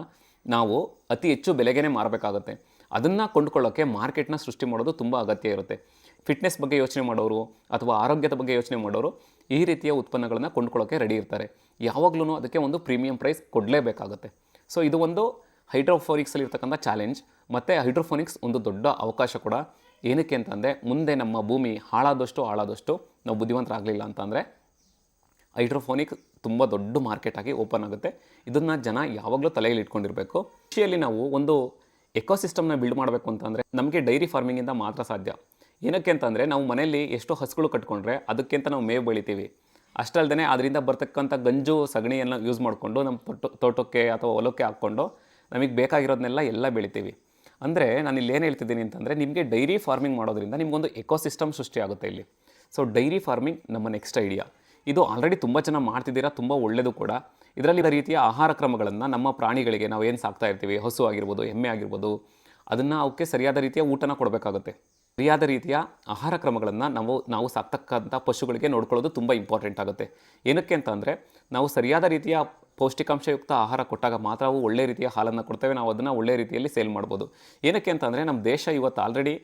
ನಾವು ಅತಿ ಹೆಚ್ಚು ಬೆಲೆಗೇ ಮಾರಬೇಕಾಗುತ್ತೆ. ಅದನ್ನು ಕೊಂಡುಕೊಳ್ಳೋಕ್ಕೆ ಮಾರ್ಕೆಟ್ನ ಸೃಷ್ಟಿ ಮಾಡೋದು ತುಂಬ ಅಗತ್ಯ ಇರುತ್ತೆ. ಫಿಟ್ನೆಸ್ ಬಗ್ಗೆ ಯೋಚನೆ ಮಾಡೋರು ಅಥವಾ ಆರೋಗ್ಯದ ಬಗ್ಗೆ ಯೋಚನೆ ಮಾಡೋರು ಈ ರೀತಿಯ ಉತ್ಪನ್ನಗಳನ್ನು ಕೊಂಡುಕೊಳ್ಳೋಕ್ಕೆ ರೆಡಿ ಇರ್ತಾರೆ. ಯಾವಾಗಲೂ ಅದಕ್ಕೆ ಒಂದು ಪ್ರೀಮಿಯಂ ಪ್ರೈಸ್ ಕೊಡಲೇಬೇಕಾಗುತ್ತೆ. ಸೊ ಇದು ಒಂದು ಹೈಡ್ರೋಫೋನಿಕ್ಸಲ್ಲಿರ್ತಕ್ಕಂಥ ಚಾಲೆಂಜ್. ಮತ್ತು ಹೈಡ್ರೋಫೋನಿಕ್ಸ್ ಒಂದು ದೊಡ್ಡ ಅವಕಾಶ ಕೂಡ. ಏನಕ್ಕೆ ಅಂತಂದರೆ ಮುಂದೆ ನಮ್ಮ ಭೂಮಿ ಹಾಳಾದಷ್ಟು ನಾವು ಬುದ್ಧಿವಂತರಾಗಲಿಲ್ಲ ಅಂತಂದರೆ ಹೈಡ್ರೋಫೋನಿಕ್ ತುಂಬ ದೊಡ್ಡ ಮಾರ್ಕೆಟ್ ಆಗಿ ಓಪನ್ ಆಗುತ್ತೆ. ಇದನ್ನು ಜನ ಯಾವಾಗಲೂ ತಲೆಯಲ್ಲಿ ಇಟ್ಕೊಂಡಿರಬೇಕು. ಕೃಷಿಯಲ್ಲಿ ನಾವು ಒಂದು ಎಕೋಸಿಸ್ಟಮ್ನ ಬಿಲ್ಡ್ ಮಾಡಬೇಕು ಅಂತಂದರೆ ನಮಗೆ ಡೈರಿ ಫಾರ್ಮಿಂಗಿಂದ ಮಾತ್ರ ಸಾಧ್ಯ. ಏನಕ್ಕೆ ಅಂತಂದರೆ ನಾವು ಮನೆಯಲ್ಲಿ ಎಷ್ಟೋ ಹಸುಗಳು ಕಟ್ಕೊಂಡ್ರೆ ಅದಕ್ಕಿಂತ ನಾವು ಮೇವು ಬೆಳಿತೀವಿ. ಅಷ್ಟಲ್ಲದೆ ಅದರಿಂದ ಬರ್ತಕ್ಕಂಥ ಗಂಜು ಸಗಣಿಯನ್ನು ಯೂಸ್ ಮಾಡಿಕೊಂಡು ನಮ್ಮ ತೋಟಕ್ಕೆ ಅಥವಾ ಹೊಲಕ್ಕೆ ಹಾಕ್ಕೊಂಡು ನಮಗೆ ಬೇಕಾಗಿರೋದನ್ನೆಲ್ಲ ಎಲ್ಲ ಬೆಳಿತೀವಿ. ಅಂದರೆ ನಾನು ಇಲ್ಲಿ ಏನು ಹೇಳ್ತಿದ್ದೀನಿ ಅಂತಂದರೆ ನಿಮಗೆ ಡೈರಿ ಫಾರ್ಮಿಂಗ್ ಮಾಡೋದ್ರಿಂದ ನಿಮಗೊಂದು ಎಕೋಸಿಸ್ಟಮ್ ಸೃಷ್ಟಿ ಆಗುತ್ತೆ ಇಲ್ಲಿ. ಸೊ ಡೈರಿ ಫಾರ್ಮಿಂಗ್ ನಮ್ಮ ನೆಕ್ಸ್ಟ್ ಐಡಿಯಾ. ಇದು ಆಲ್ರೆಡಿ ತುಂಬ ಜನ ಮಾಡ್ತಿದ್ದೀರಾ, ತುಂಬ ಒಳ್ಳೆಯದು ಕೂಡ. ಇದರಲ್ಲಿ ರೀತಿಯ ಆಹಾರ ಕ್ರಮಗಳನ್ನು ನಮ್ಮ ಪ್ರಾಣಿಗಳಿಗೆ ನಾವು ಏನು ಸಾಕ್ತಾ ಇರ್ತೀವಿ, ಹಸು ಆಗಿರ್ಬೋದು, ಎಮ್ಮೆ ಆಗಿರ್ಬೋದು, ಅದನ್ನು ಅವಕ್ಕೆ ಸರಿಯಾದ ರೀತಿಯ ಊಟನ ಕೊಡಬೇಕಾಗುತ್ತೆ. ಸರಿಯಾದ ರೀತಿಯ ಆಹಾರ ಕ್ರಮಗಳನ್ನು ನಾವು ಸಾಕ್ತಕ್ಕಂಥ ಪಶುಗಳಿಗೆ ನೋಡ್ಕೊಳ್ಳೋದು ತುಂಬ ಇಂಪಾರ್ಟೆಂಟ್ ಆಗುತ್ತೆ. ಏನಕ್ಕೆ ಅಂತಂದರೆ ನಾವು ಸರಿಯಾದ ರೀತಿಯ ಪೌಷ್ಟಿಕಾಂಶಯುಕ್ತ ಆಹಾರ ಕೊಟ್ಟಾಗ ಮಾತ್ರ ಅವು ಒಳ್ಳೆ ರೀತಿಯ ಹಾಲನ್ನು ಕೊಡ್ತೇವೆ. ನಾವು ಅದನ್ನು ಒಳ್ಳೆ ರೀತಿಯಲ್ಲಿ ಸೇಲ್ ಮಾಡ್ಬೋದು. ಏನಕ್ಕೆ ಅಂತಂದರೆ ನಮ್ಮ ದೇಶ ಇವತ್ತು ಆಲ್ರೆಡಿ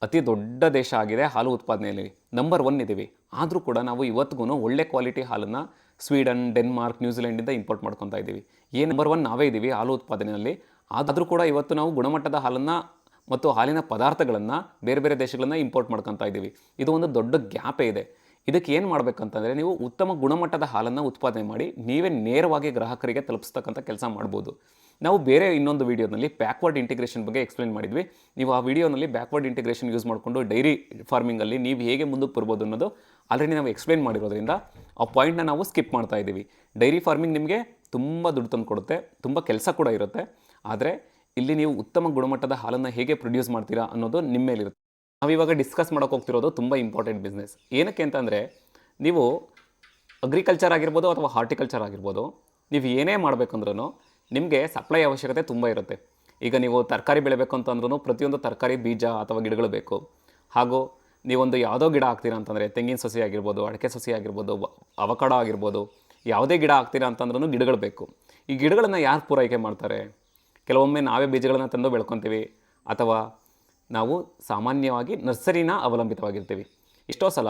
ಅತಿ ದೊಡ್ಡ ದೇಶ ಆಗಿದೆ ಹಾಲು ಉತ್ಪಾದನೆಯಲ್ಲಿ, ನಂಬರ್ 1 ಇದ್ದೀವಿ. ಆದರೂ ಕೂಡ ನಾವು ಇವತ್ತಿಗೂ ಒಳ್ಳೆ ಕ್ವಾಲಿಟಿ ಹಾಲನ್ನು ಸ್ವೀಡನ್, ಡೆನ್ಮಾರ್ಕ್, ನ್ಯೂಜಿಲೆಂಡಿಂದ ಇಂಪೋರ್ಟ್ ಮಾಡ್ಕೊತಾ ಇದ್ದೀವಿ. ನಂಬರ್ 1 ನಾವೇ ಇದ್ದೀವಿ ಹಾಲು ಉತ್ಪಾದನೆಯಲ್ಲಿ. ಆದರೂ ಕೂಡ ಇವತ್ತು ನಾವು ಗುಣಮಟ್ಟದ ಹಾಲನ್ನು ಮತ್ತು ಹಾಲಿನ ಪದಾರ್ಥಗಳನ್ನು ಬೇರೆ ದೇಶಗಳನ್ನು ಇಂಪೋರ್ಟ್ ಮಾಡ್ಕೊತಾ ಇದ್ದೀವಿ. ಇದು ಒಂದು ದೊಡ್ಡ ಗ್ಯಾಪೇ ಇದೆ. ಇದಕ್ಕೆ ಏನು ಮಾಡಬೇಕಂತಂದರೆ ನೀವು ಉತ್ತಮ ಗುಣಮಟ್ಟದ ಹಾಲನ್ನು ಉತ್ಪಾದನೆ ಮಾಡಿ ನೀವೇ ನೇರವಾಗಿ ಗ್ರಾಹಕರಿಗೆ ತಲುಪಿಸ್ತಕ್ಕಂಥ ಕೆಲಸ ಮಾಡ್ಬೋದು. ನಾವು ಬೇರೆ ಇನ್ನೊಂದು ವೀಡಿಯೋನಲ್ಲಿ ಬ್ಯಾಕ್ವರ್ಡ್ ಇಂಟಿಗ್ರೇಷನ್ ಬಗ್ಗೆ ಎಕ್ಸ್ಪ್ಲೇನ್ ಮಾಡಿದ್ವಿ. ನೀವು ಆ ವಿಡಿಯೋನಲ್ಲಿ ಬ್ಯಾಕ್ವರ್ಡ್ ಇಂಟಿಗ್ರೇಷನ್ ಯೂಸ್ ಮಾಡಿಕೊಂಡು ಡೈರಿ ಫಾರ್ಮಿಂಗಲ್ಲಿ ನೀವು ಹೇಗೆ ಮುಂದಕ್ಕೆ ಬರ್ಬೋದು ಅನ್ನೋದು ಆಲ್ರೆಡಿ ನಾವು ಎಕ್ಸ್ಪ್ಲೇನ್ ಮಾಡಿರೋದ್ರಿಂದ ಆ ಪಾಯಿಂಟ್ನ ನಾವು ಸ್ಕಿಪ್ ಮಾಡ್ತಾ ಇದ್ದೀವಿ. ಡೈರಿ ಫಾರ್ಮಿಂಗ್ ನಿಮಗೆ ತುಂಬ ದುಡ್ಡು ತಂದು ಕೊಡುತ್ತೆ, ತುಂಬ ಕೆಲಸ ಕೂಡ ಇರುತ್ತೆ. ಆದರೆ ಇಲ್ಲಿ ನೀವು ಉತ್ತಮ ಗುಣಮಟ್ಟದ ಹಾಲನ್ನು ಹೇಗೆ ಪ್ರೊಡ್ಯೂಸ್ ಮಾಡ್ತೀರಾ ಅನ್ನೋದು ನಿಮ್ಮ ಮೇಲಿರುತ್ತೆ. ನಾವಿವಾಗ ಡಿಸ್ಕಸ್ ಮಾಡೋಕೆ ಹೋಗ್ತಿರೋದು ತುಂಬ ಇಂಪಾರ್ಟೆಂಟ್ ಬಿಸ್ನೆಸ್. ಏನಕ್ಕೆ ಅಂತಂದರೆ ನೀವು ಅಗ್ರಿಕಲ್ಚರ್ ಆಗಿರ್ಬೋದು ಅಥವಾ ಹಾರ್ಟಿಕಲ್ಚರ್ ಆಗಿರ್ಬೋದು, ನೀವು ಏನೇ ಮಾಡಬೇಕಂದ್ರೂ ನಿಮಗೆ ಸಪ್ಲೈ ಅವಶ್ಯಕತೆ ತುಂಬ ಇರುತ್ತೆ. ಈಗ ನೀವು ತರಕಾರಿ ಬೆಳಿಬೇಕು ಅಂತಂದ್ರೂ ಪ್ರತಿಯೊಂದು ತರಕಾರಿ ಬೀಜ ಅಥವಾ ಗಿಡಗಳು ಬೇಕು. ಹಾಗೂ ನೀವೊಂದು ಯಾವುದೋ ಗಿಡ ಹಾಕ್ತೀರಾ ಅಂತಂದರೆ ತೆಂಗಿನ ಸಸಿ ಆಗಿರ್ಬೋದು, ಅಡಿಕೆ ಸಸಿ ಆಗಿರ್ಬೋದು, ಅವಕಾಡೋ ಆಗಿರ್ಬೋದು, ಯಾವುದೇ ಗಿಡ ಹಾಕ್ತೀರಾ ಅಂತಂದ್ರೂ ಗಿಡಗಳು ಬೇಕು. ಈ ಗಿಡಗಳನ್ನು ಯಾರು ಪೂರೈಕೆ ಮಾಡ್ತಾರೆ? ಕೆಲವೊಮ್ಮೆ ನಾವೇ ಬೀಜಗಳನ್ನು ತಂದು ಬೆಳ್ಕೊತೀವಿ ಅಥವಾ ನಾವು ಸಾಮಾನ್ಯವಾಗಿ ನರ್ಸರಿನ ಅವಲಂಬಿತವಾಗಿರ್ತೀವಿ. ಎಷ್ಟೋ ಸಲ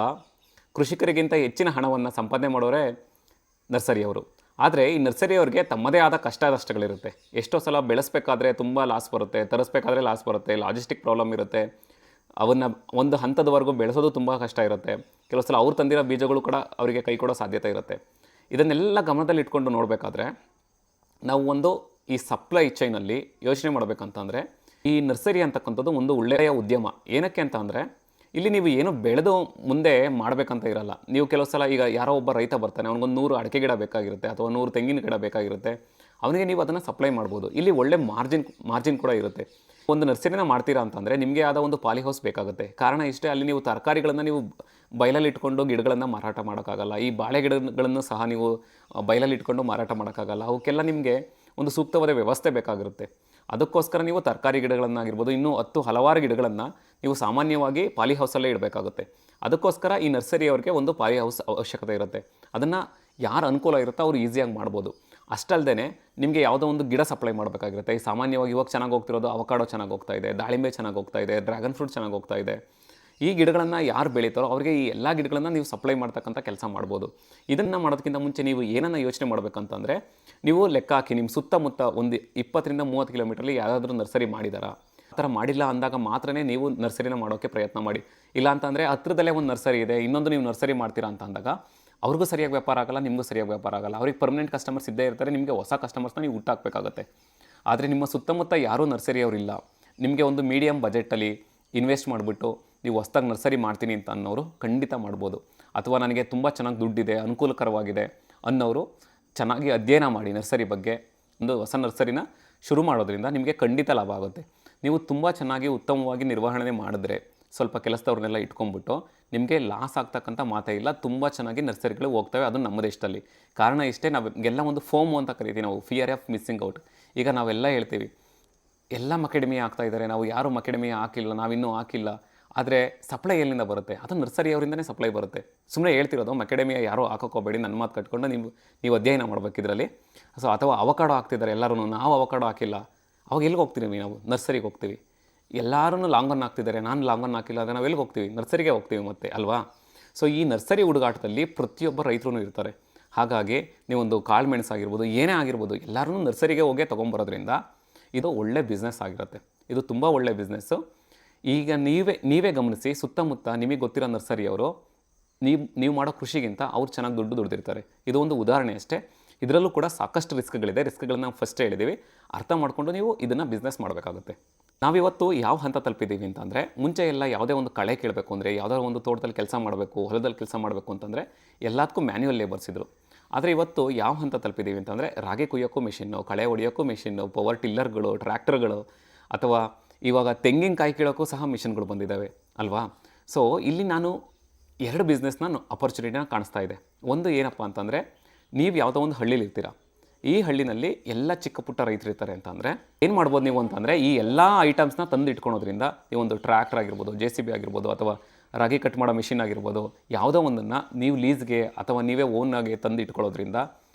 ಕೃಷಿಕರಿಗಿಂತ ಹೆಚ್ಚಿನ ಹಣವನ್ನು ಸಂಪಾದನೆ ಮಾಡೋರೇ ನರ್ಸರಿಯವರು. ಆದರೆ ಈ ನರ್ಸರಿಯವ್ರಿಗೆ ತಮ್ಮದೇ ಆದ ಕಷ್ಟಗಳಿರುತ್ತೆ. ಎಷ್ಟೋ ಸಲ ಬೆಳೆಸಬೇಕಾದ್ರೆ ತುಂಬ ಲಾಸ್ ಬರುತ್ತೆ, ತರಿಸ್ಬೇಕಾದ್ರೆ ಲಾಸ್ ಬರುತ್ತೆ, ಲಾಜಿಸ್ಟಿಕ್ ಪ್ರಾಬ್ಲಮ್ ಇರುತ್ತೆ. ಅವನ್ನು ಒಂದು ಹಂತದವರೆಗೂ ಬೆಳೆಸೋದು ತುಂಬ ಕಷ್ಟ ಇರುತ್ತೆ. ಕೆಲವು ಸಲ ಅವ್ರು ತಂದಿರೋ ಬೀಜಗಳು ಕೂಡ ಅವರಿಗೆ ಕೈ ಕೊಡೋ ಸಾಧ್ಯತೆ ಇರುತ್ತೆ. ಇದನ್ನೆಲ್ಲ ಗಮನದಲ್ಲಿ ಇಟ್ಕೊಂಡು ನೋಡಬೇಕಾದ್ರೆ ನಾವು ಒಂದು ಈ ಸಪ್ಲೈ ಚೈನಲ್ಲಿ ಯೋಚನೆ ಮಾಡಬೇಕಂತಂದರೆ ಈ ನರ್ಸರಿ ಅಂತಕ್ಕಂಥದ್ದು ಒಂದು ಒಳ್ಳೆಯ ಉದ್ಯಮ. ಏನಕ್ಕೆ ಅಂತ ಅಂದರೆ ಇಲ್ಲಿ ನೀವು ಏನು ಬೆಳೆದು ಮುಂದೆ ಮಾಡಬೇಕಂತ ಇರಲ್ಲ. ನೀವು ಕೆಲವು ಸಲ ಈಗ ಯಾರೋ ಒಬ್ಬ ರೈತ ಬರ್ತಾನೆ, ಅವ್ನಿಗೊಂದು 100 ಅಡಿಕೆ ಗಿಡ ಬೇಕಾಗಿರುತ್ತೆ ಅಥವಾ 100 ತೆಂಗಿನ ಗಿಡ ಬೇಕಾಗಿರುತ್ತೆ. ಅವನಿಗೆ ನೀವು ಅದನ್ನು ಸಪ್ಲೈ ಮಾಡ್ಬೋದು. ಇಲ್ಲಿ ಒಳ್ಳೆ ಮಾರ್ಜಿನ್ ಕೂಡ ಇರುತ್ತೆ. ಒಂದು ನರ್ಸರಿನ ಮಾಡ್ತೀರಾ ಅಂತಂದರೆ ನಿಮಗೆ ಆದ ಒಂದು ಪಾಲಿ ಹೌಸ್ ಬೇಕಾಗುತ್ತೆ. ಕಾರಣ ಇಷ್ಟೇ, ಅಲ್ಲಿ ನೀವು ತರಕಾರಿಗಳನ್ನು ನೀವು ಬಯಲಲ್ಲಿ ಇಟ್ಕೊಂಡು ಗಿಡಗಳನ್ನು ಮಾರಾಟ ಮಾಡೋಕ್ಕಾಗಲ್ಲ. ಈ ಬಾಳೆ ಗಿಡಗಳನ್ನು ಸಹ ನೀವು ಬಯಲಲ್ಲಿ ಇಟ್ಕೊಂಡು ಮಾರಾಟ ಮಾಡೋಕ್ಕಾಗಲ್ಲ. ಅವಕ್ಕೆಲ್ಲ ನಿಮಗೆ ಒಂದು ಸೂಕ್ತವಾದ ವ್ಯವಸ್ಥೆ ಬೇಕಾಗಿರುತ್ತೆ. ಅದಕ್ಕೋಸ್ಕರ ನೀವು ತರಕಾರಿ ಗಿಡಗಳನ್ನಾಗಿರ್ಬೋದು, ಇನ್ನೂ ಹಲವಾರು ಗಿಡಗಳನ್ನು ನೀವು ಸಾಮಾನ್ಯವಾಗಿ ಪಾಲಿ ಹೌಸಲ್ಲೇ ಇಡಬೇಕಾಗುತ್ತೆ. ಅದಕ್ಕೋಸ್ಕರ ಈ ನರ್ಸರಿಯವ್ರಿಗೆ ಒಂದು ಪಾಲಿ ಹೌಸ್ ಅವಶ್ಯಕತೆ ಇರುತ್ತೆ. ಅದನ್ನು ಯಾರು ಅನುಕೂಲ ಇರುತ್ತೋ ಅವರು ಈಸಿಯಾಗಿ ಮಾಡ್ಬೋದು. ಅಷ್ಟಲ್ಲದೆ ನಿಮಗೆ ಯಾವುದೋ ಒಂದು ಗಿಡ ಸಪ್ಲೈ ಮಾಡಬೇಕಾಗಿರುತ್ತೆ. ಈ ಸಾಮಾನ್ಯವಾಗಿ ಇವಾಗ ಚೆನ್ನಾಗಿ ಹೋಗ್ತಿರೋದು ಅವಕಾಡೋ ಚೆನ್ನಾಗಿ ಹೋಗ್ತಾ ಇದೆ, ದಾಳಿಂಬೆ ಚೆನ್ನಾಗಿ ಹೋಗ್ತಾ ಇದೆ, ಡ್ರ್ಯಾಗನ್ ಫ್ರೂಟ್ ಚೆನ್ನಾಗಿ ಹೋಗ್ತಾ ಇದೆ. ಈ ಗಿಡಗಳನ್ನು ಯಾರು ಬೆಳೀತಾರೋ ಅವರಿಗೆ ಈ ಎಲ್ಲ ಗಿಡಗಳನ್ನು ನೀವು ಸಪ್ಲೈ ಮಾಡ್ತಕ್ಕಂಥ ಕೆಲಸ ಮಾಡ್ಬೋದು. ಇದನ್ನು ಮಾಡೋದಕ್ಕಿಂತ ಮುಂಚೆ ನೀವು ಏನನ್ನು ಯೋಚನೆ ಮಾಡಬೇಕಂತಂದರೆ, ನೀವು ಲೆಕ್ಕ ಹಾಕಿ ನಿಮ್ಮ ಸುತ್ತಮುತ್ತ ಒಂದು 20-30 ಕಿಲೋಮೀಟ್ರಲ್ಲಿ ಯಾವುದಾದ್ರೂ ನರ್ಸರಿ ಮಾಡಿದಾರಾ? ಆ ಥರ ಮಾಡಿಲ್ಲ ಅಂದಾಗ ಮಾತ್ರ ನೀವು ನರ್ಸರಿನ ಮಾಡೋಕ್ಕೆ ಪ್ರಯತ್ನ ಮಾಡಿ. ಇಲ್ಲ ಅಂತಂದರೆ ಹತ್ರದಲ್ಲೇ ಒಂದು ನರ್ಸರಿ ಇದೆ, ಇನ್ನೊಂದು ನೀವು ನರ್ಸರಿ ಮಾಡ್ತೀರಾ ಅಂತ ಅಂದಾಗ ಅವ್ರಿಗೂ ಸರಿಯಾಗಿ ವ್ಯಾಪಾರ ಆಗಲ್ಲ, ನಿಮಗೂ ಸರಿಯಾಗಿ ವ್ಯಾಪಾರ ಆಗಲ್ಲ. ಅವ್ರಿಗೆ ಪರ್ಮನೆಂಟ್ ಕಸ್ಟಮರ್ಸ್ ಇದ್ದೇ ಇರ್ತಾರೆ, ನಿಮಗೆ ಹೊಸ ಕಸ್ಟಮರ್ಸ್ನ ನೀವು ಹುಟ್ಟಾಕಬೇಕಾಗುತ್ತೆ. ಆದರೆ ನಿಮ್ಮ ಸುತ್ತಮುತ್ತ ಯಾರೂ ನರ್ಸರಿಯವರಿಲ್ಲ, ನಿಮಗೆ ಒಂದು ಮೀಡಿಯಮ್ ಬಜೆಟಲ್ಲಿ ಇನ್ವೆಸ್ಟ್ ಮಾಡಿಬಿಟ್ಟು ನೀವು ಹೊಸ್ದಾಗಿ ನರ್ಸರಿ ಮಾಡ್ತೀನಿ ಅಂತ ಅನ್ನೋರು ಖಂಡಿತ ಮಾಡ್ಬೋದು. ಅಥವಾ ನನಗೆ ತುಂಬ ಚೆನ್ನಾಗಿ ದುಡ್ಡಿದೆ, ಅನುಕೂಲಕರವಾಗಿದೆ ಅನ್ನೋರು ಚೆನ್ನಾಗಿ ಅಧ್ಯಯನ ಮಾಡಿ ನರ್ಸರಿ ಬಗ್ಗೆ ಒಂದು ಹೊಸ ನರ್ಸರಿನ ಶುರು ಮಾಡೋದ್ರಿಂದ ನಿಮಗೆ ಖಂಡಿತ ಲಾಭ ಆಗುತ್ತೆ. ನೀವು ತುಂಬ ಚೆನ್ನಾಗಿ ಉತ್ತಮವಾಗಿ ನಿರ್ವಹಣೆ ಮಾಡಿದ್ರೆ, ಸ್ವಲ್ಪ ಕೆಲಸದವ್ರನ್ನೆಲ್ಲ ಇಟ್ಕೊಂಡ್ಬಿಟ್ಟು ನಿಮಗೆ ಲಾಸ್ ಆಗ್ತಕ್ಕಂಥ ಮಾತೇ ಇಲ್ಲ. ತುಂಬ ಚೆನ್ನಾಗಿ ನರ್ಸರಿಗಳು ಹೋಗ್ತವೆ, ಅದು ನಮ್ಮ ದೇಶದಲ್ಲಿ. ಕಾರಣ ಇಷ್ಟೇ, ನಾವೆಲ್ಲ ಒಂದು ಫೋಮು ಅಂತ ಕರಿತೀವಿ ನಾವು, ಫಿಯರ್ ಆಫ್ ಮಿಸ್ಸಿಂಗ್ ಔಟ್. ಈಗ ನಾವೆಲ್ಲ ಹೇಳ್ತೀವಿ ಎಲ್ಲ ಮಕೆಡೆಮಿಯಾ ಆಗ್ತಾ ಇದ್ದಾರೆ, ನಾವು ಯಾರು ಮಕೆಡೆಮಿಯಾ ಹಾಕಿಲ್ಲ, ನಾವಿನ್ನೂ ಹಾಕಿಲ್ಲ. ಆದರೆ ಸಪ್ಲೈ ಎಲ್ಲಿಂದ ಬರುತ್ತೆ? ಅದು ನರ್ಸರಿಯವರಿಂದನೇ ಸಪ್ಲೈ ಬರುತ್ತೆ. ಸುಮ್ಮನೆ ಹೇಳ್ತಿರೋದು ಮಕೆಡೆಮಿಯಾ ಯಾರೂ ಹಾಕೋಕೋಬೇಡಿ, ನನ್ನ ಮಾತು ಕಟ್ಕೊಂಡು ನೀವು ಅಧ್ಯಯನ ಮಾಡಬೇಕು ಇದರಲ್ಲಿ. ಸೊ ಅಥವಾ ಅವಕಾಡೋ ಹಾಕ್ತಿದ್ದಾರೆ ಎಲ್ಲರೂ, ನಾವು ಅವಕಾಡೋ ಹಾಕಿಲ್ಲ. ಅವಾಗ ಎಲ್ಲಿಗೆ ಹೋಗ್ತೀವಿ? ನಾವು ನರ್ಸರಿಗೆ ಹೋಗ್ತೀವಿ. ಎಲ್ಲರೂ ಲಾಂಗನ್ ಹಾಕ್ತಿದ್ದಾರೆ, ನಾನು ಲಾಂಗನ್ ಹಾಕಿಲ್ಲ ಅಂದರೆ ನಾವು ಎಲ್ಲಿಗೆ ಹೋಗ್ತೀವಿ? ನರ್ಸರಿಗೆ ಹೋಗ್ತೀವಿ ಮತ್ತೆ ಅಲ್ವಾ? ಸೊ ಈ ನರ್ಸರಿ ಹುಡುಗಾಟದಲ್ಲಿ ಪ್ರತಿಯೊಬ್ಬ ರೈತರು ಇರ್ತಾರೆ. ಹಾಗಾಗಿ ನೀವೊಂದು ಕಾಳು ಮೆಣಸಾಗಿರ್ಬೋದು, ಏನೇ ಆಗಿರ್ಬೋದು, ಎಲ್ಲರೂ ನರ್ಸರಿಗೆ ಹೋಗೇ ತೊಗೊಂಬರೋದ್ರಿಂದ ಇದು ಒಳ್ಳೆ ಬಿಸ್ನೆಸ್ ಆಗಿರುತ್ತೆ. ಇದು ತುಂಬ ಒಳ್ಳೆ ಬಿಸ್ನೆಸ್ಸು. ಈಗ ನೀವೇ ಗಮನಿಸಿ, ಸುತ್ತಮುತ್ತ ನಿಮಗೆ ಗೊತ್ತಿರೋ ನರ್ಸರಿಯವರು ನೀವು ಮಾಡೋ ಕೃಷಿಗಿಂತ ಅವ್ರು ಚೆನ್ನಾಗಿ ದುಡ್ದಿರ್ತಾರೆ. ಇದು ಒಂದು ಉದಾಹರಣೆ ಅಷ್ಟೇ. ಇದರಲ್ಲೂ ಕೂಡ ಸಾಕಷ್ಟು ರಿಸ್ಕ್ಗಳಿದೆ. ರಿಸ್ಕ್ಗಳನ್ನ ಫಸ್ಟೇ ಹೇಳಿದ್ದೀವಿ, ಅರ್ಥ ಮಾಡಿಕೊಂಡು ನೀವು ಇದನ್ನು ಬಿಸ್ನೆಸ್ ಮಾಡಬೇಕಾಗುತ್ತೆ. ನಾವಿವತ್ತು ಯಾವ ಹಂತ ತಲುಪಿದ್ದೀವಿ ಅಂತಂದರೆ, ಮುಂಚೆ ಎಲ್ಲ ಯಾವುದೇ ಒಂದು ಕಳೆ ಕೇಳಬೇಕು ಅಂದರೆ, ಯಾವುದಾದ್ರು ಒಂದು ತೋಟದಲ್ಲಿ ಕೆಲಸ ಮಾಡಬೇಕು, ಹೊಲದಲ್ಲಿ ಕೆಲಸ ಮಾಡಬೇಕು ಅಂತಂದರೆ ಎಲ್ಲದಕ್ಕೂ ಮ್ಯಾನ್ಯುವಲ್ ಲೇಬರ್ಸ್ ಇದ್ದರು. ಆದರೆ ಇವತ್ತು ಯಾವ ಹಂತ ತಲುಪಿದ್ದೀವಿ ಅಂತಂದರೆ, ರಾಗಿ ಕುಯ್ಯೋಕ್ಕೂ ಮೆಷಿನ್ನು, ಕಳೆ ಹೊಡೆಯೋಕ್ಕೂ ಮೆಷಿನ್ನು, ಪವರ್ ಟಿಲ್ಲರ್ಗಳು, ಟ್ರ್ಯಾಕ್ಟರ್ಗಳು, ಅಥವಾ ಇವಾಗ ತೆಂಗಿನಕಾಯಿ ಕೀಳೋಕ್ಕೂ ಸಹ ಮಿಷನ್ಗಳು ಬಂದಿದ್ದಾವೆ ಅಲ್ವಾ? ಸೊ ಇಲ್ಲಿ ನಾನು 2 ಬಿಸ್ನೆಸ್ನ ಅಪರ್ಚುನಿಟಿನ ಕಾಣಿಸ್ತಾ ಇದೆ. ಒಂದು ಏನಪ್ಪ ಅಂತಂದರೆ, ನೀವು ಯಾವುದೋ ಒಂದು ಹಳ್ಳಿಲಿ ಇರ್ತೀರ, ಈ ಹಳ್ಳಿನಲ್ಲಿ ಎಲ್ಲ ಚಿಕ್ಕ ಪುಟ್ಟ ರೈತರಿರ್ತಾರೆ ಅಂತಂದರೆ ಏನು ಮಾಡ್ಬೋದು ನೀವು ಅಂತಂದರೆ, ಈ ಎಲ್ಲ ಐಟಮ್ಸ್ನ ತಂದು ಇಟ್ಕೊಳೋದ್ರಿಂದ, ಈ ಒಂದು ಟ್ರ್ಯಾಕ್ಟರ್ ಆಗಿರ್ಬೋದು, JCB ಆಗಿರ್ಬೋದು, ಅಥವಾ ರಾಗಿ ಕಟ್ ಮಾಡೋ ಮಿಷಿನ್ ಆಗಿರ್ಬೋದು, ಯಾವುದೋ ಒಂದನ್ನು ನೀವು ಲೀಸ್ಗೆ ಅಥವಾ ನೀವೇ ಓನಾಗಿ ತಂದು ಇಟ್ಕೊಳ್ಳೋದ್ರಿಂದ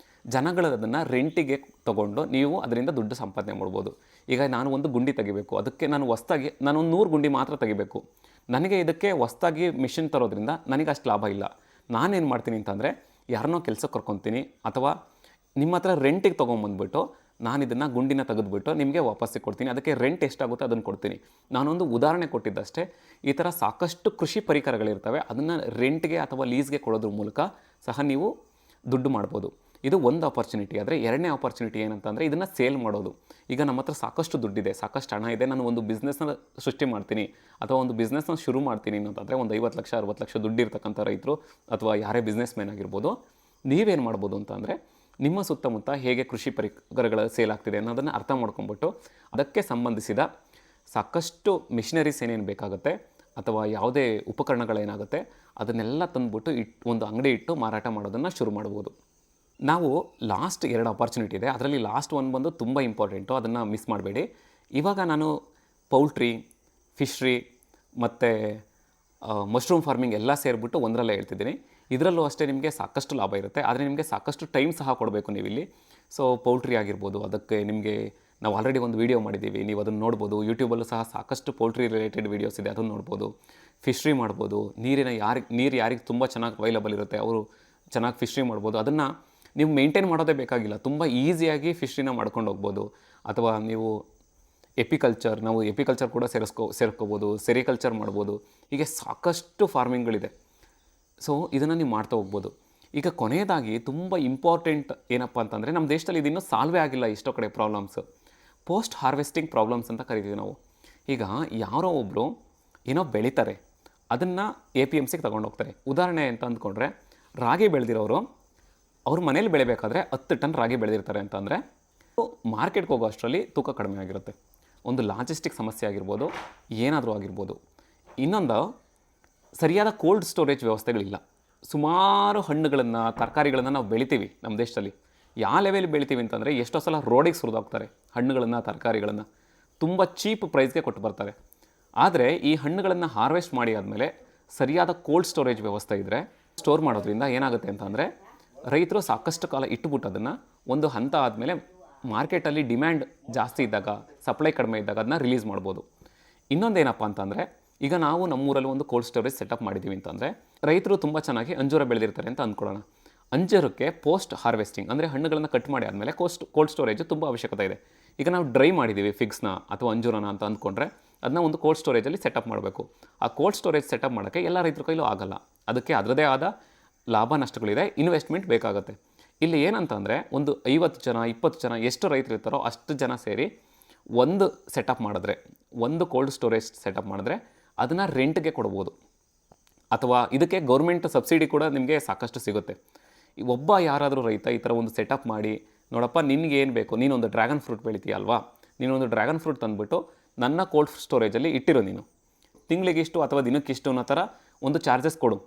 ಜನಗಳು ಅದನ್ನು ರೆಂಟಿಗೆ ತೊಗೊಂಡು ನೀವು ಅದರಿಂದ ದುಡ್ಡು ಸಂಪಾದನೆ ಮಾಡ್ಬೋದು. ಈಗ ನಾನು ಒಂದು ಗುಂಡಿ ತೆಗಿಬೇಕು, ಅದಕ್ಕೆ ನಾನು ಹೊಸ್ದಾಗಿ ಒಂದು 100 ಗುಂಡಿ ಮಾತ್ರ ತೆಗಿಬೇಕು. ನನಗೆ ಇದಕ್ಕೆ ಹೊಸ್ದಾಗಿ ಮಿಷಿನ್ ತರೋದ್ರಿಂದ ನನಗೆ ಅಷ್ಟು ಲಾಭ ಇಲ್ಲ. ನಾನೇನು ಮಾಡ್ತೀನಿ ಅಂತಂದರೆ, ಯಾರನ್ನೋ ಕೆಲಸಕ್ಕೆ ಕರ್ಕೊತೀನಿ ಅಥವಾ ನಿಮ್ಮ ಹತ್ರ ರೆಂಟಿಗೆ ತೊಗೊಂಬಂದ್ಬಿಟ್ಟು ನಾನು ಇದನ್ನು ಗುಂಡಿನ ತೆಗೆದುಬಿಟ್ಟು ನಿಮಗೆ ವಾಪಸ್ಸಿಗೆ ಕೊಡ್ತೀನಿ. ಅದಕ್ಕೆ ರೆಂಟ್ ಎಷ್ಟಾಗುತ್ತೆ ಅದನ್ನು ಕೊಡ್ತೀನಿ. ನಾನೊಂದು ಉದಾಹರಣೆ ಕೊಟ್ಟಿದ್ದಷ್ಟೇ. ಈ ಥರ ಸಾಕಷ್ಟು ಕೃಷಿ ಪರಿಕರಗಳಿರ್ತವೆ, ಅದನ್ನು ರೆಂಟ್ಗೆ ಅಥವಾ ಲೀಸ್ಗೆ ಕೊಡೋದ್ರ ಮೂಲಕ ಸಹ ನೀವು ದುಡ್ಡು ಮಾಡ್ಬೋದು. ಇದು ಒಂದು ಆಪರ್ಚುನಿಟಿ. ಆದರೆ ಎರಡನೇ ಆಪರ್ಚುನಿಟಿ ಏನಂತಂದರೆ, ಇದನ್ನು ಸೇಲ್ ಮಾಡೋದು. ಈಗ ನಮ್ಮ ಹತ್ರ ಸಾಕಷ್ಟು ದುಡ್ಡಿದೆ, ಸಾಕಷ್ಟು ಹಣ ಇದೆ, ನಾನು ಒಂದು ಬಿಸ್ನೆಸ್ನ ಸೃಷ್ಟಿ ಮಾಡ್ತೀನಿ ಅಥವಾ ಒಂದು ಬಿಸ್ನೆಸ್ನ ಶುರು ಮಾಡ್ತೀನಿ ಅಂತಂದರೆ, ಒಂದು 50 ಲಕ್ಷ 60 ಲಕ್ಷ ದುಡ್ಡಿರ್ತಕ್ಕಂಥ ರೈತರು ಅಥವಾ ಯಾರೇ ಬಿಸ್ನೆಸ್ ಮ್ಯಾನ್ ಆಗಿರ್ಬೋದು, ನೀವೇನು ಮಾಡ್ಬೋದು ಅಂತಂದರೆ, ನಿಮ್ಮ ಸುತ್ತಮುತ್ತ ಹೇಗೆ ಕೃಷಿ ಪರಿಕರಗಳ ಸೇಲ್ ಆಗ್ತಿದೆ ಅನ್ನೋದನ್ನು ಅರ್ಥ ಮಾಡ್ಕೊಂಬಿಟ್ಟು ಅದಕ್ಕೆ ಸಂಬಂಧಿಸಿದ ಸಾಕಷ್ಟು ಮಿಷನರೀಸ್ ಏನೇನು ಬೇಕಾಗುತ್ತೆ ಅಥವಾ ಯಾವುದೇ ಉಪಕರಣಗಳೇನಾಗುತ್ತೆ ಅದನ್ನೆಲ್ಲ ತಂದುಬಿಟ್ಟು ಒಂದು ಅಂಗಡಿ ಇಟ್ಟು ಮಾರಾಟ ಮಾಡೋದನ್ನು ಶುರು ಮಾಡ್ಬೋದು. ನಾವು ಲಾಸ್ಟ್ 2 ಆಪರ್ಚುನಿಟಿ ಇದೆ, ಅದರಲ್ಲಿ ಲಾಸ್ಟ್ ಒಂದು ಬಂದು ತುಂಬ ಇಂಪಾರ್ಟೆಂಟು, ಅದನ್ನು ಮಿಸ್ ಮಾಡಬೇಡಿ. ಇವಾಗ ನಾನು ಪೌಲ್ಟ್ರಿ, ಫಿಶ್ರಿ ಮತ್ತು ಮಶ್ರೂಮ್ ಫಾರ್ಮಿಂಗ್ ಎಲ್ಲ ಸೇರಿಬಿಟ್ಟು ಒಂದರಲ್ಲೇ ಹೇಳ್ತಿದ್ದೀನಿ. ಇದರಲ್ಲೂ ಅಷ್ಟೇ ನಿಮಗೆ ಸಾಕಷ್ಟು ಲಾಭ ಇರುತ್ತೆ, ಆದರೆ ನಿಮಗೆ ಸಾಕಷ್ಟು ಟೈಮ್ ಸಹ ಕೊಡಬೇಕು ನೀವಿಲ್ಲಿ. ಸೊ ಪೌಲ್ಟ್ರಿ ಆಗಿರ್ಬೋದು, ಅದಕ್ಕೆ ನಿಮಗೆ ನಾವು ಆಲ್ರೆಡಿ ಒಂದು ವೀಡಿಯೋ ಮಾಡಿದ್ದೀವಿ, ನೀವು ಅದನ್ನು ನೋಡ್ಬೋದು. ಯೂಟ್ಯೂಬಲ್ಲೂ ಸಹ ಸಾಕಷ್ಟು ಪೌಲ್ಟ್ರಿ ರಿಲೇಟೆಡ್ ವೀಡಿಯೋಸ್ ಇದೆ, ಅದನ್ನು ನೋಡ್ಬೋದು. ಫಿಶ್ರಿ ಮಾಡ್ಬೋದು, ನೀರು ಯಾರಿಗೆ ತುಂಬ ಚೆನ್ನಾಗಿ ಅವೈಲಬಲ್ ಇರುತ್ತೆ ಅವರು ಚೆನ್ನಾಗಿ ಫಿಶ್ರಿ ಮಾಡ್ಬೋದು. ಅದನ್ನು ನೀವು ಮೇಂಟೈನ್ ಮಾಡೋದೇ ಬೇಕಾಗಿಲ್ಲ, ತುಂಬ ಈಸಿಯಾಗಿ ಫಿಶ್ರಿನ ಮಾಡ್ಕೊಂಡು ಹೋಗ್ಬೋದು. ಅಥವಾ ನೀವು ನಾವು ಎಪಿಕಲ್ಚರ್ ಕೂಡ ಸೇರ್ಕೋಬೋದು, ಸೆರಿಕಲ್ಚರ್ ಮಾಡ್ಬೋದು. ಹೀಗೆ ಸಾಕಷ್ಟು ಫಾರ್ಮಿಂಗ್ಗಳಿದೆ. ಸೊ ಇದನ್ನು ನೀವು ಮಾಡ್ತಾ ಹೋಗ್ಬೋದು. ಈಗ ಕೊನೆಯದಾಗಿ ತುಂಬ ಇಂಪಾರ್ಟೆಂಟ್ ಏನಪ್ಪ ಅಂತಂದರೆ, ನಮ್ಮ ದೇಶದಲ್ಲಿ ಇದಿನ್ನೂ ಸಾಲ್ವೇ ಆಗಿಲ್ಲ ಎಷ್ಟೋ ಕಡೆ ಪ್ರಾಬ್ಲಮ್ಸ್, ಪೋಸ್ಟ್ ಹಾರ್ವೆಸ್ಟಿಂಗ್ ಪ್ರಾಬ್ಲಮ್ಸ್ ಅಂತ ಕರಿತೀವಿ ನಾವು. ಈಗ ಯಾರೋ ಒಬ್ಬರು ಏನೋ ಬೆಳೀತಾರೆ, ಅದನ್ನು APMCಗೆ ತೊಗೊಂಡೋಗ್ತಾರೆ. ಉದಾಹರಣೆ ಅಂತ ಅಂದ್ಕೊಂಡ್ರೆ, ರಾಗಿ ಬೆಳೆದಿರೋರು ಅವ್ರ ಮನೇಲಿ ಬೆಳಿಬೇಕಾದ್ರೆ 10 ಟನ್ ರಾಗಿ ಬೆಳೆದಿರ್ತಾರೆ ಅಂತಂದರೆ ಮಾರ್ಕೆಟ್ಗೆ ಹೋಗೋ ಅಷ್ಟರಲ್ಲಿ ತೂಕ ಕಡಿಮೆ ಆಗಿರುತ್ತೆ. ಒಂದು ಲಾಜಿಸ್ಟಿಕ್ ಸಮಸ್ಯೆ ಆಗಿರ್ಬೋದು, ಏನಾದರೂ ಆಗಿರ್ಬೋದು. ಇನ್ನೊಂದು, ಸರಿಯಾದ ಕೋಲ್ಡ್ ಸ್ಟೋರೇಜ್ ವ್ಯವಸ್ಥೆಗಳಿಲ್ಲ. ಸುಮಾರು ಹಣ್ಣುಗಳನ್ನು, ತರಕಾರಿಗಳನ್ನು ನಾವು ಬೆಳಿತೀವಿ ನಮ್ಮ ದೇಶದಲ್ಲಿ. ಯಾವ ಲೆವೆಲ್ ಬೆಳಿತೀವಿ ಅಂತಂದರೆ, ಎಷ್ಟೋ ಸಲ ರೋಡಿಗೆ ಸುರಿದೋಗ್ತಾರೆ ಹಣ್ಣುಗಳನ್ನು, ತರಕಾರಿಗಳನ್ನು ತುಂಬ ಚೀಪ್ ಪ್ರೈಸ್ಗೆ ಕೊಟ್ಟು ಬರ್ತಾರೆ. ಆದರೆ ಈ ಹಣ್ಣುಗಳನ್ನು ಹಾರ್ವೆಸ್ಟ್ ಮಾಡಿ ಆದಮೇಲೆ ಸರಿಯಾದ ಕೋಲ್ಡ್ ಸ್ಟೋರೇಜ್ ವ್ಯವಸ್ಥೆ ಇದ್ದರೆ ಸ್ಟೋರ್ ಮಾಡೋದ್ರಿಂದ ಏನಾಗುತ್ತೆ ಅಂತಂದರೆ, ರೈತರು ಸಾಕಷ್ಟು ಕಾಲ ಇಟ್ಟುಬಿಟ್ಟು ಅದನ್ನು ಒಂದು ಹಂತ ಆದಮೇಲೆ ಮಾರ್ಕೆಟಲ್ಲಿ ಡಿಮ್ಯಾಂಡ್ ಜಾಸ್ತಿ ಇದ್ದಾಗ, ಸಪ್ಲೈ ಕಡಿಮೆ ಇದ್ದಾಗ ಅದನ್ನ ರಿಲೀಸ್ ಮಾಡ್ಬೋದು. ಇನ್ನೊಂದೇನಪ್ಪ ಅಂತಂದರೆ, ಈಗ ನಾವು ನಮ್ಮೂರಲ್ಲಿ ಒಂದು ಕೋಲ್ಡ್ ಸ್ಟೋರೇಜ್ ಸೆಟಪ್ ಮಾಡಿದ್ದೀವಿ ಅಂತಂದರೆ, ರೈತರು ತುಂಬ ಚೆನ್ನಾಗಿ ಅಂಜೂರ ಬೆಳೆದಿರ್ತಾರೆ ಅಂತ ಅಂದ್ಕೊಳ್ಳೋಣ. ಅಂಜೂರಕ್ಕೆ ಪೋಸ್ಟ್ ಹಾರ್ವೆಸ್ಟಿಂಗ್ ಅಂದರೆ ಹಣ್ಣುಗಳನ್ನು ಕಟ್ ಮಾಡಿ ಆದಮೇಲೆ ಕೋಲ್ಡ್ ಸ್ಟೋರೇಜ್ ತುಂಬ ಅವಶ್ಯಕತೆ ಇದೆ. ಈಗ ನಾವು ಡ್ರೈ ಮಾಡಿದ್ದೀವಿ ಫಿಗ್ಸ್ನ ಅಥವಾ ಅಂಜೂರನ ಅಂತ ಅಂದ್ಕೊಂಡ್ರೆ, ಅದನ್ನ ಒಂದು ಕೋಲ್ಡ್ ಸ್ಟೋರೇಜಲ್ಲಿ ಸೆಟಪ್ ಮಾಡಬೇಕು. ಆ ಕೋಲ್ಡ್ ಸ್ಟೋರೇಜ್ ಸೆಟಪ್ ಮಾಡೋಕ್ಕೆ ಎಲ್ಲ ರೈತರ ಕೈಲೂ ಆಗಲ್ಲ. ಅದಕ್ಕೆ ಅದರದೇ ಆದ ಲಾಭ ನಷ್ಟಗಳಿದೆ, ಇನ್ವೆಸ್ಟ್ಮೆಂಟ್ ಬೇಕಾಗುತ್ತೆ. ಇಲ್ಲಿ ಏನಂತಂದರೆ, ಒಂದು 50 ಜನ 20 ಜನ ಎಷ್ಟು ರೈತರು ಇರ್ತಾರೋ ಅಷ್ಟು ಜನ ಸೇರಿ ಒಂದು ಸೆಟಪ್ ಮಾಡಿದ್ರೆ, ಒಂದು ಕೋಲ್ಡ್ ಸ್ಟೋರೇಜ್ ಸೆಟಪ್ ಮಾಡಿದ್ರೆ ಅದನ್ನು ರೆಂಟ್ಗೆ ಕೊಡ್ಬೋದು. ಅಥವಾ ಇದಕ್ಕೆ ಗೌರ್ಮೆಂಟ್ ಸಬ್ಸಿಡಿ ಕೂಡ ನಿಮಗೆ ಸಾಕಷ್ಟು ಸಿಗುತ್ತೆ. ಒಬ್ಬ ಯಾರಾದರೂ ರೈತ ಈ ಥರ ಒಂದು ಸೆಟಪ್ ಮಾಡಿ, ನೋಡಪ್ಪ ನಿನಗೆ ಏನು ಬೇಕು, ನೀನೊಂದು ಡ್ರ್ಯಾಗನ್ ಫ್ರೂಟ್ ಬೆಳಿತೀಯ ಅಲ್ವಾ, ನೀನೊಂದು ಡ್ರ್ಯಾಗನ್ ಫ್ರೂಟ್ ತಂದುಬಿಟ್ಟು ನನ್ನ ಕೋಲ್ಡ್ ಸ್ಟೋರೇಜಲ್ಲಿ ಇಟ್ಟಿರೋ, ನೀನು ತಿಂಗಳಿಗಿಷ್ಟು ಅಥವಾ ದಿನಕ್ಕಿಷ್ಟು ಅನ್ನೋ ಥರ ಒಂದು ಚಾರ್ಜಸ್ ಕೊಡು.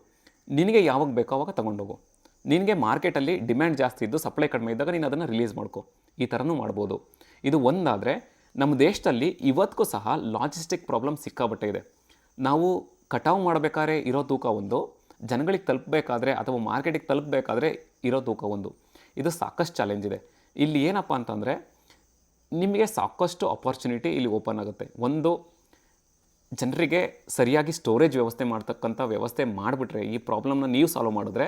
ನಿನಗೆ ಯಾವಾಗ ಬೇಕೋ ಆವಾಗ ತೊಗೊಂಡೋಗು. ನಿನಗೆ ಮಾರ್ಕೆಟಲ್ಲಿ ಡಿಮ್ಯಾಂಡ್ ಜಾಸ್ತಿ ಇದ್ದು ಸಪ್ಲೈ ಕಡಿಮೆ ಇದ್ದಾಗ ನೀನು ಅದನ್ನು ರಿಲೀಸ್ ಮಾಡ್ಕೊ. ಈ ಥರನೂ ಮಾಡ್ಬೋದು. ಇದು ಒಂದಾದರೆ, ನಮ್ಮ ದೇಶದಲ್ಲಿ ಇವತ್ತಿಗೂ ಸಹ ಲಾಜಿಸ್ಟಿಕ್ ಪ್ರಾಬ್ಲಮ್ ಸಿಕ್ಕಾಬಟ್ಟೆ ಇದೆ. ನಾವು ಕಟಾವು ಮಾಡಬೇಕಾದ್ರೆ ಇರೋ ತೂಕ ಒಂದು, ಜನಗಳಿಗೆ ತಲುಪಬೇಕಾದ್ರೆ ಅಥವಾ ಮಾರ್ಕೆಟಿಗೆ ತಲುಪಬೇಕಾದ್ರೆ ಇರೋ ತೂಕ ಒಂದು. ಇದು ಸಾಕಷ್ಟು ಚಾಲೆಂಜ್ ಇದೆ. ಇಲ್ಲಿ ಏನಪ್ಪ ಅಂತಂದರೆ, ನಿಮಗೆ ಸಾಕಷ್ಟು ಆಪರ್ಚುನಿಟಿ ಇಲ್ಲಿ ಓಪನ್ ಆಗುತ್ತೆ. ಒಂದು, ಜನರಿಗೆ ಸರಿಯಾಗಿ ಸ್ಟೋರೇಜ್ ವ್ಯವಸ್ಥೆ ಮಾಡ್ತಕ್ಕಂಥ ವ್ಯವಸ್ಥೆ ಮಾಡಿಬಿಟ್ರೆ, ಈ ಪ್ರಾಬ್ಲಮ್ನ ನೀವು ಸಾಲ್ವ್ ಮಾಡಿದ್ರೆ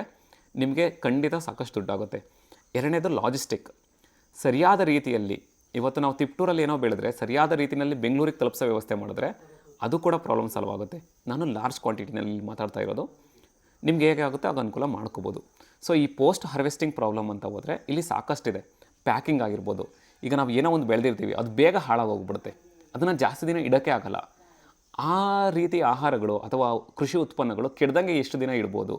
ನಿಮಗೆ ಖಂಡಿತ ಸಾಕಷ್ಟು ದುಡ್ಡಾಗುತ್ತೆ. ಎರಡನೇದು ಲಾಜಿಸ್ಟಿಕ್. ಸರಿಯಾದ ರೀತಿಯಲ್ಲಿ ಇವತ್ತು ನಾವು ತಿಪ್ಟೂರಲ್ಲಿ ಏನೋ ಬೆಳೆದ್ರೆ ಸರಿಯಾದ ರೀತಿಯಲ್ಲಿ ಬೆಂಗಳೂರಿಗೆ ತಲುಪಿಸೋ ವ್ಯವಸ್ಥೆ ಮಾಡಿದ್ರೆ ಅದು ಕೂಡ ಪ್ರಾಬ್ಲಮ್ ಸಾಲ್ವ್ ಆಗುತ್ತೆ. ನಾನು ಲಾರ್ಜ್ ಕ್ವಾಂಟಿಟಿನಲ್ಲಿ ಮಾತಾಡ್ತಾ ಇರೋದು. ನಿಮ್ಗೆ ಹೇಗೆ ಆಗುತ್ತೆ ಆಗ ಅನುಕೂಲ ಮಾಡ್ಕೋಬೋದು. ಸೊ ಈ ಪೋಸ್ಟ್ ಹಾರ್ವೆಸ್ಟಿಂಗ್ ಪ್ರಾಬ್ಲಮ್ ಅಂತ ಹೋದರೆ ಇಲ್ಲಿ ಸಾಕಷ್ಟಿದೆ. ಪ್ಯಾಕಿಂಗ್ ಆಗಿರ್ಬೋದು. ಈಗ ನಾವು ಏನೋ ಒಂದು ಬೆಳೆದಿರ್ತೀವಿ, ಅದು ಬೇಗ ಹಾಳಾಗೋಗ್ಬಿಡುತ್ತೆ, ಅದನ್ನು ಜಾಸ್ತಿ ದಿನ ಇಡೋಕ್ಕೆ ಆಗಲ್ಲ. ಆ ರೀತಿ ಆಹಾರಗಳು ಅಥವಾ ಕೃಷಿ ಉತ್ಪನ್ನಗಳು ಕೆಡ್ದಂಗೆ ಎಷ್ಟು ದಿನ ಇಡ್ಬೋದು?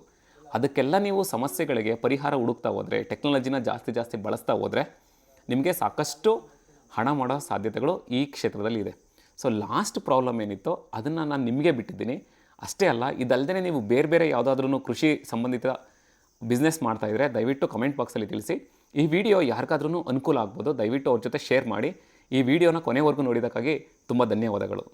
ಅದಕ್ಕೆಲ್ಲ ನೀವು ಸಮಸ್ಯೆಗಳಿಗೆ ಪರಿಹಾರ ಹುಡುಕ್ತಾ ಹೋದರೆ, ಟೆಕ್ನಾಲಜಿನ ಜಾಸ್ತಿ ಬಳಸ್ತಾ ಹೋದರೆ ನಿಮಗೆ ಸಾಕಷ್ಟು ಹಣ ಮಾಡೋ ಸಾಧ್ಯತೆಗಳು ಈ ಕ್ಷೇತ್ರದಲ್ಲಿ ಇದೆ. ಸೊ ಲಾಸ್ಟ್ ಪ್ರಾಬ್ಲಮ್ ಏನಿತ್ತೋ ಅದನ್ನು ನಾನು ನಿಮಗೆ ಬಿಟ್ಟಿದ್ದೀನಿ. ಅಷ್ಟೇ ಅಲ್ಲ, ಇದಲ್ಲದೆ ನೀವು ಬೇರೆ ಯಾವುದಾದ್ರೂ ಕೃಷಿ ಸಂಬಂಧಿತ ಬಿಸ್ನೆಸ್ ಮಾಡ್ತಾಯಿದ್ರೆ ದಯವಿಟ್ಟು ಕಮೆಂಟ್ ಬಾಕ್ಸಲ್ಲಿ ತಿಳಿಸಿ. ಈ ವಿಡಿಯೋ ಯಾರಿಗಾದ್ರೂ ಅನುಕೂಲ ಆಗ್ಬೋದು, ದಯವಿಟ್ಟು ಅವ್ರ ಜೊತೆ ಶೇರ್ ಮಾಡಿ. ಈ ವಿಡಿಯೋನ ಕೊನೆವರೆಗೂ ನೋಡಿದ್ದಕ್ಕಾಗಿ ತುಂಬ ಧನ್ಯವಾದಗಳು.